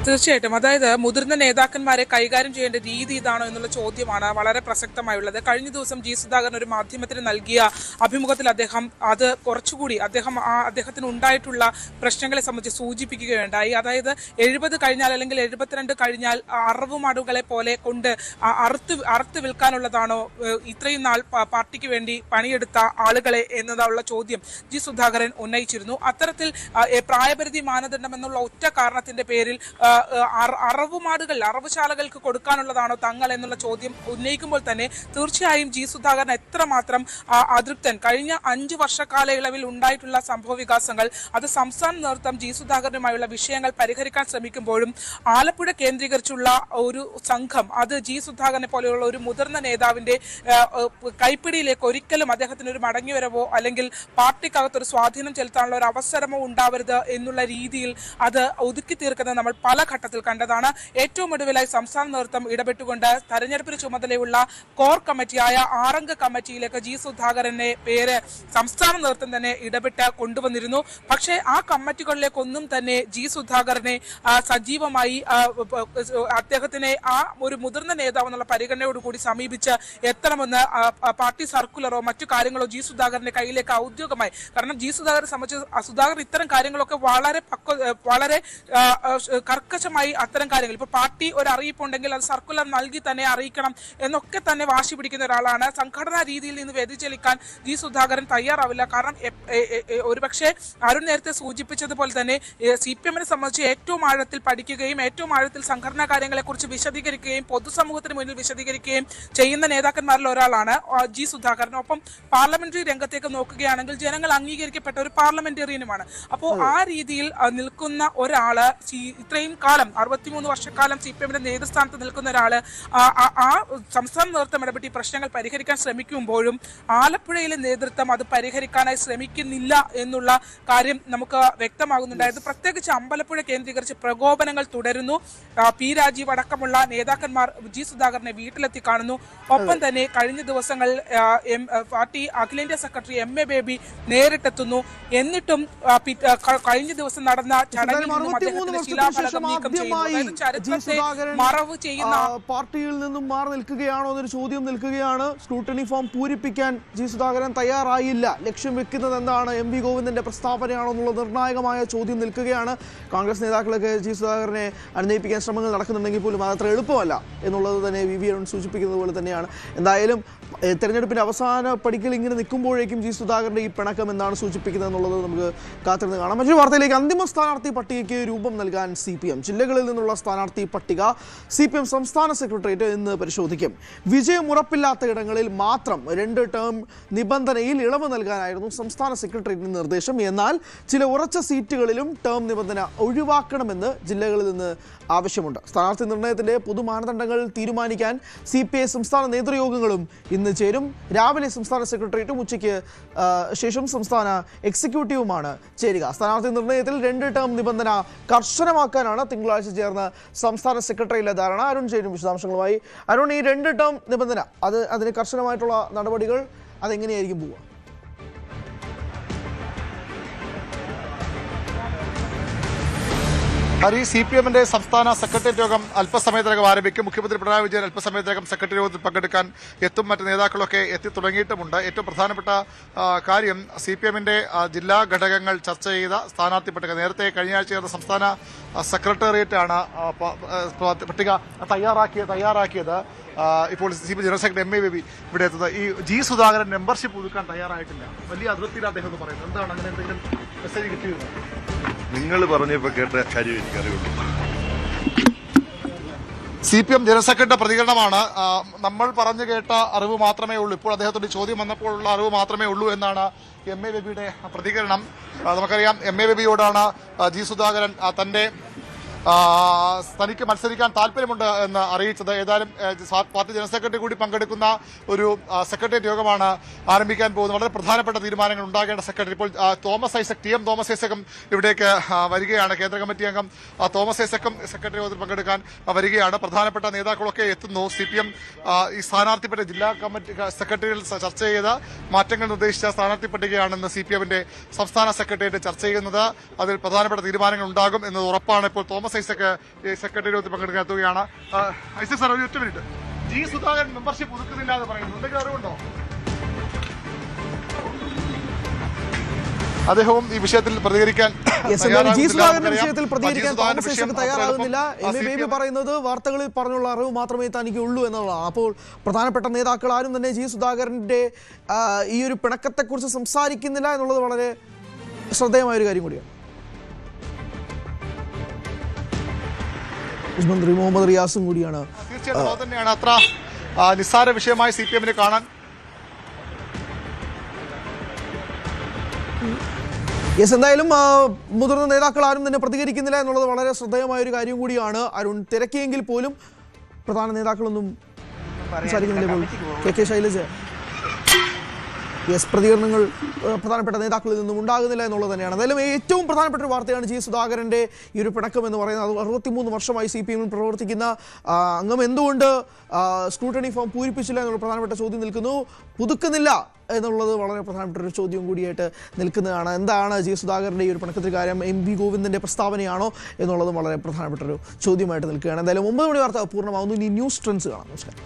തീർച്ചയായിട്ടും. അതായത് മുതിർന്ന നേതാക്കന്മാരെ കൈകാര്യം ചെയ്യേണ്ട രീതി ഇതാണോ എന്നുള്ള ചോദ്യമാണ് വളരെ പ്രസക്തമായുള്ളത്. കഴിഞ്ഞ ദിവസം ജി സുധാകരൻ ഒരു മാധ്യമത്തിന് നൽകിയ അഭിമുഖത്തിൽ അദ്ദേഹം അത് കുറച്ചുകൂടി അദ്ദേഹത്തിന് ഉണ്ടായിട്ടുള്ള പ്രശ്നങ്ങളെ സംബന്ധിച്ച് സൂചിപ്പിക്കുകയുണ്ടായി. അതായത് 70 കഴിഞ്ഞാൽ അല്ലെങ്കിൽ 72 കഴിഞ്ഞാൽ അറവുമാടുകളെ പോലെ കൊണ്ട് അറുത്ത് വിൽക്കാനുള്ളതാണോ ഇത്രയും നാൾ പാർട്ടിക്ക് വേണ്ടി പണിയെടുത്ത ആളുകളെ എന്നതുള്ള ചോദ്യം ജി സുധാകരൻ ഉന്നയിച്ചിരുന്നു. അത്തരത്തിൽ പ്രായപരിധി മാനദണ്ഡം എന്നുള്ള ഒറ്റ കാരണത്തിന്റെ പേരിൽ അറവുശാലകൾക്ക് കൊടുക്കാനുള്ളതാണോ തങ്ങൾ എന്നുള്ള ചോദ്യം ഉന്നയിക്കുമ്പോൾ തന്നെ തീർച്ചയായും ജി സുധാകരൻ എത്രമാത്രം അതൃപ്തൻ. കഴിഞ്ഞ 5 വർഷക്കാലയളവിൽ ഉണ്ടായിട്ടുള്ള സംഭവ വികാസങ്ങൾ അത് സംസ്ഥാന നേതൃത്വം ജി സുധാകരനുമായുള്ള വിഷയങ്ങൾ പരിഹരിക്കാൻ ശ്രമിക്കുമ്പോഴും ആലപ്പുഴ കേന്ദ്രീകരിച്ചുള്ള ഒരു സംഘം അത് ജി സുധാകരനെ പോലെയുള്ള ഒരു മുതിർന്ന നേതാവിന്റെ കൈപ്പിടിയിലേക്ക് ഒരിക്കലും അദ്ദേഹത്തിന് ഒരു മടങ്ങിവരവോ അല്ലെങ്കിൽ പാർട്ടിക്കകത്തൊരു സ്വാധീനം ചെലുത്താനുള്ള ഒരു അവസരമോ ഉണ്ടാവരുത് എന്നുള്ള രീതിയിൽ അത് ഒതുക്കി തീർക്കുന്നത് നമ്മൾ പല ഘട്ടത്തിൽ കണ്ടതാണ്. ഏറ്റവും ഒടുവിലായി സംസ്ഥാന നേതൃത്വം ഇടപെട്ടുകൊണ്ട് തെരഞ്ഞെടുപ്പിന് ചുമതലയുള്ള കോർ കമ്മിറ്റിയായ 6 അംഗ കമ്മിറ്റിയിലേക്ക് ജി സുധാകരന്റെ പേര് സംസ്ഥാന നേതൃത്വം തന്നെ ഇടപെട്ട് കൊണ്ടുവന്നിരുന്നു. പക്ഷേ ആ കമ്മിറ്റികളിലേക്കൊന്നും തന്നെ ജി സുധാകരനെ സജീവമായി അദ്ദേഹത്തിനെ ഒരു മുതിർന്ന നേതാവ് എന്നുള്ള പരിഗണനയോടുകൂടി സമീപിച്ച് എത്തണമെന്ന് പാർട്ടി സർക്കുലറോ മറ്റു കാര്യങ്ങളോ ജി സുധാകരന്റെ കയ്യിലേക്ക് ഔദ്യോഗികമായി, കാരണം ജി സുധാകരനെ സംബന്ധിച്ച് സുധാകരൻ ഇത്തരം കാര്യങ്ങളൊക്കെ വളരെ കർക്കശമായി അത്തരം കാര്യങ്ങൾ ഇപ്പോൾ പാർട്ടി ഒരു അറിയിപ്പുണ്ടെങ്കിൽ അത് സർക്കുലർ നൽകി തന്നെ അറിയിക്കണം എന്നൊക്കെ തന്നെ വാശി പിടിക്കുന്ന ഒരാളാണ്. സംഘടനാ രീതിയിൽ നിന്ന് വ്യതിചലിക്കാൻ ജി സുധാകരൻ തയ്യാറാവില്ല. കാരണം ഒരുപക്ഷെ അരുൺ നേരത്തെ സൂചിപ്പിച്ചതുപോലെ തന്നെ CPM-നെ സംബന്ധിച്ച് ഏറ്റവും ആഴത്തിൽ പഠിക്കുകയും ഏറ്റവും ആഴത്തിൽ സംഘടനാ കാര്യങ്ങളെക്കുറിച്ച് വിശദീകരിക്കുകയും പൊതുസമൂഹത്തിന് മുന്നിൽ വിശദീകരിക്കുകയും ചെയ്യുന്ന നേതാക്കന്മാരിൽ ഒരാളാണ് ജി സുധാകരൻ. ഒപ്പം പാർലമെന്ററി രംഗത്തേക്ക് നോക്കുകയാണെങ്കിൽ ജനങ്ങൾ അംഗീകരിക്കപ്പെട്ട ഒരു പാർലമെന്റേറിയനുമാണ്. അപ്പോൾ ആ രീതിയിൽ നിൽക്കുന്ന ഒരാള് ഇത്രയും കാലം 63 വർഷക്കാലം CPM-ന്റെ നേതൃസ്ഥാനത്ത് നിൽക്കുന്ന ഒരാള് ആ സംസ്ഥാന നേതൃത്വം ഇടപെട്ട് ഈ പ്രശ്നങ്ങൾ പരിഹരിക്കാൻ ശ്രമിക്കുമ്പോഴും ആലപ്പുഴയിലെ നേതൃത്വം അത് പരിഹരിക്കാനായി ശ്രമിക്കുന്നില്ല എന്നുള്ള കാര്യം നമുക്ക് വ്യക്തമാകുന്നുണ്ടായിരുന്നു. പ്രത്യേകിച്ച് അമ്പലപ്പുഴ കേന്ദ്രീകരിച്ച് പ്രകോപനങ്ങൾ തുടരുന്നു. പി രാജീവ് അടക്കമുള്ള നേതാക്കന്മാർ ജി സുധാകരനെ വീട്ടിലെത്തി കാണുന്നു. ഒപ്പം തന്നെ കഴിഞ്ഞ ദിവസങ്ങൾ പാർട്ടി അഖിലേന്ത്യാ സെക്രട്ടറി MA ബേബി നേരിട്ടെത്തുന്നു. എന്നിട്ടും കഴിഞ്ഞ ദിവസം നടന്ന ചടങ്ങിൽ നിന്നും അദ്ദേഹത്തിന്റെ ശിലാഫലകം നീക്കം ചെയ്യുന്നു. ചരിത്രത്തെ മറവ് ചെയ്യുന്ന പാർട്ടിയിൽ നിന്നും മാറി നിൽക്കുകയാണോ എന്നൊരു ചോദ്യം നിൽക്കുകയാണ്. സ്ക്രൂട്ടണി ഫോം പൂരിപ്പിക്കാൻ ജി സുധാകരൻ തയ്യാറായില്ല. ലക്ഷ്യം വെക്കുന്നത് എന്താണ്? MV ഗോവിന്ദന്റെ പ്രസ്താവനയാണോ എന്നുള്ള നിർണായകമായ ചോദ്യം നിൽക്കുകയാണ്. കോൺഗ്രസ് നേതാക്കളൊക്കെ ജി സുധാകരനെ അനുനയിപ്പിക്കാൻ ശ്രമങ്ങൾ നടക്കുന്നുണ്ടെങ്കിൽ പോലും അതത്ര എളുപ്പമല്ല എന്നുള്ളത് തന്നെ VV അരുൺ സൂചിപ്പിക്കുന്നത് പോലെ തന്നെയാണ്. എന്തായാലും തെരഞ്ഞെടുപ്പിന്റെ അവസാന പടിക്കൽ ഇങ്ങനെ നിൽക്കുമ്പോഴേക്കും ജി സുധാകരന്റെ ഈ പിണക്കം എന്താണ് സൂചിപ്പിക്കുന്നത് എന്നുള്ളത് നമുക്ക് കാത്തിരുന്ന് കാണാം. മറ്റൊരു വാർത്തയിലേക്ക്. അന്തിമ സ്ഥാനാർത്ഥി പട്ടികയ്ക്ക് രൂപം നൽകാൻ CPM. ജില്ലകളിൽ നിന്നുള്ള സ്ഥാനാർത്ഥി പട്ടിക CPM സംസ്ഥാന സെക്രട്ടേറിയറ്റ് ഇന്ന് പരിശോധിക്കും. വിജയം ഉറപ്പില്ലാത്ത ഇടങ്ങളിൽ മാത്രം 2 ടേം നിബന്ധനയിൽ ഇളവ് നൽകാനായിരുന്നു സംസ്ഥാന സെക്രട്ടേറിയറ്റിന്റെ നിർദ്ദേശം. എന്നാൽ ചില ഉറച്ച സീറ്റുകളിലും ടേം നിബന്ധന ഒഴിവാക്കണമെന്ന് ജില്ലകളിൽ നിന്ന് ആവശ്യമുണ്ട്. സ്ഥാനാർത്ഥി നിർണയത്തിന്റെ പൊതുമാനദണ്ഡങ്ങൾ തീരുമാനിക്കാൻ CPI സംസ്ഥാന നേതൃയോഗങ്ങളും ഇന്ന് ചേരും. രാവിലെ സംസ്ഥാന സെക്രട്ടേറിയറ്റും ഉച്ചയ്ക്ക് ശേഷം സംസ്ഥാന എക്സിക്യൂട്ടീവുമാണ് ചേരുക. സ്ഥാനാർത്ഥി നിർണയത്തിൽ 2 ടേം നിബന്ധന കർശനമാക്കാനാണ് തിങ്കളാഴ്ച ചേർന്ന സംസ്ഥാന സെക്രട്ടറിയിലെ ധാരണ. അരുൺ ചേരും വിശദാംശങ്ങളുമായി. അരുൺ, ഈ 2 ടേം നിബന്ധന അതിന് കർശനമായിട്ടുള്ള നടപടികൾ അതെങ്ങനെയായിരിക്കും പോവുക? ഹരി, CPM-ന്റെ സംസ്ഥാന സെക്രട്ടേറിയറ്റ് യോഗം അല്പസമയത്തിനകം ആരംഭിക്കും. മുഖ്യമന്ത്രി പിണറായി വിജയൻ അല്പസമയത്തിനകം സെക്രട്ടേറിയറ്റ് യോഗത്തിൽ പങ്കെടുക്കാൻ എത്തും. മറ്റ് നേതാക്കളൊക്കെ എത്തി തുടങ്ങിയിട്ടുമുണ്ട്. ഏറ്റവും പ്രധാനപ്പെട്ട കാര്യം CPM-ന്റെ ജില്ലാ ഘടകങ്ങൾ ചർച്ച ചെയ്ത സ്ഥാനാർത്ഥി പട്ടിക. നേരത്തെ കഴിഞ്ഞ ആഴ്ച ചേർന്ന സംസ്ഥാന സെക്രട്ടേറിയറ്റാണ് പട്ടിക തയ്യാറാക്കിയത്. ഇപ്പോൾ CPM general secretary MA baby ഇവിടെ എത്തുന്നത്. ഈ ജി സുധാകരൻ മെമ്പർഷിപ്പ് പുതുക്കാൻ തയ്യാറായിട്ടില്ല, വലിയ അതൃപ്തിയിൽ അദ്ദേഹം എന്ന് പറയുന്നത് എന്താണ്? അങ്ങനെ എന്തെങ്കിലും മെസ്സേജ് കിട്ടിയിരുന്നു? നിങ്ങൾ പറഞ്ഞപ്പോൾ കേട്ട കാര്യം എനിക്കറിയുള്ളൂ. CPM ജനറൽ സെക്രട്ടറിയുടെ പ്രതികരണമാണ്. നമ്മൾ പറഞ്ഞു കേട്ട അറിവ് മാത്രമേ ഉള്ളൂ, ഇപ്പോൾ അദ്ദേഹത്തോട് ചോദ്യം വന്നപ്പോഴുള്ള അറിവ് മാത്രമേ ഉള്ളൂ എന്നാണ് MA ബേബിയുടെ പ്രതികരണം. നമുക്കറിയാം MA ബേബിയോടാണ് ജി സുധാകരൻ തനിക്ക് മത്സരിക്കാൻ താല്പര്യമുണ്ട് എന്ന് അറിയിച്ചത്. ഏതായാലും പാർട്ടി ജനറൽ സെക്രട്ടറി കൂടി പങ്കെടുക്കുന്ന ഒരു സെക്രട്ടേറിയറ്റ് യോഗമാണ് ആരംഭിക്കാൻ പോകുന്നത്. വളരെ പ്രധാനപ്പെട്ട തീരുമാനങ്ങൾ ഉണ്ടാകേണ്ട സെക്രട്ടറി. ഇപ്പോൾ TM തോമസ് ഐസക്കും ഇവിടേക്ക് വരികയാണ്. കേന്ദ്ര കമ്മിറ്റി അംഗം തോമസ് ഐസക്കും സെക്രട്ടറി യോഗത്തിൽ പങ്കെടുക്കാൻ വരികയാണ്. പ്രധാനപ്പെട്ട നേതാക്കളൊക്കെ എത്തുന്നു. CPM ഈ സ്ഥാനാർത്ഥിപ്പട്ടിക ജില്ലാ കമ്മിറ്റി സെക്രട്ടറികൾ ചർച്ച ചെയ്ത മാറ്റങ്ങൾ നിർദ്ദേശിച്ച സ്ഥാനാർത്ഥി പട്ടികയാണെന്ന് CPM-ന്റെ സംസ്ഥാന സെക്രട്ടേറിയറ്റ് ചർച്ച ചെയ്യുന്നത്. അതിൽ പ്രധാനപ്പെട്ട തീരുമാനങ്ങൾ ഉണ്ടാകും എന്നത് ഉറപ്പാണ്. ഇപ്പോൾ തോമസ് തോമസ് ഐസക് സെക്രട്ടറി യോഗത്തിൽ പങ്കെടുക്കാൻ എത്തുകയാണ്. ഐസക് സാർ, ഒരു ഒറ്റ മിനിറ്റ്. ജി സുധാകരൻ മെമ്പർഷിപ്പ് പുതുക്കുന്നില്ല എന്ന് പറയുന്നു, എന്തെങ്കിലും അറിവുണ്ടോ? അദ്ദേഹവും ഈ വിഷയത്തിൽ പ്രതികരിക്കാൻ ജി സുധാകരന്റെ വിഷയത്തിൽ പ്രതികരിക്കാൻ തോമസ് ഐസക് തയ്യാറാകുന്നില്ല. ബേബി പറയുന്നത് വാർത്തകളിൽ പറഞ്ഞുള്ള അറിവ് മാത്രമേ തനിക്ക് ഉള്ളൂ എന്നുള്ളതാണ്. അപ്പോൾ പ്രധാനപ്പെട്ട നേതാക്കൾ ആരും തന്നെ ജി സുധാകരന്റെ ഈ ഒരു പിണക്കത്തെക്കുറിച്ച് സംസാരിക്കുന്നില്ല എന്നുള്ളത് വളരെ ശ്രദ്ധേയമായ ഒരു കാര്യം കൂടിയാണ്. മന്ത്രി മുഹമ്മദ് റിയാസും കൂടിയാണ്. തീർച്ചയായിട്ടും അത് തന്നെയാണ്, അത്ര നിസ്സാര വിഷയമായി CPM-നെ കാണാൻ. എന്തായാലും മുതിർന്ന നേതാക്കൾ ആരും തന്നെ പ്രതികരിക്കുന്നില്ല എന്നുള്ളത് വളരെ ശ്രദ്ധേയമായ ഒരു കാര്യം കൂടിയാണ്. അരുൺ, തിരക്കിയെങ്കിൽ പോലും പ്രധാന നേതാക്കളൊന്നും സംസാരിക്കുന്നില്ല. കെ ശൈലജ, പ്രതികരണങ്ങൾ പ്രധാനപ്പെട്ട നേതാക്കളിൽ നിന്നും ഉണ്ടാകുന്നില്ല എന്നുള്ളത് തന്നെയാണ്. എന്തായാലും ഏറ്റവും പ്രധാനപ്പെട്ട ഒരു വാർത്തയാണ് ജി സുധാകരൻ്റെ ഈ ഒരു പിണക്കം എന്ന് പറയുന്നത്. 63 വർഷമായി CPM-ൽ പ്രവർത്തിക്കുന്ന അംഗം എന്തുകൊണ്ട് സ്ക്രൂട്ടണി ഫോം പൂരിപ്പിച്ചില്ല എന്നുള്ള പ്രധാനപ്പെട്ട ചോദ്യം നിൽക്കുന്നു. പുതുക്കുന്നില്ല എന്നുള്ളത് വളരെ പ്രധാനപ്പെട്ട ഒരു ചോദ്യം കൂടിയായിട്ട് നിൽക്കുന്നതാണ്. എന്താണ് ജി സുധാകരൻ്റെ ഈ ഒരു പിണക്കത്തിൽ കാര്യം? MV ഗോവിന്ദൻ്റെ പ്രസ്താവനയാണോ എന്നുള്ളതും വളരെ പ്രധാനപ്പെട്ട ഒരു ചോദ്യമായിട്ട് നിൽക്കുകയാണ്. എന്തായാലും 9 മണി വാർത്ത പൂർണ്ണമാകുന്നു. ഇനി ന്യൂസ് ട്രെൻഡ്സ് കാണാം. നമസ്കാരം.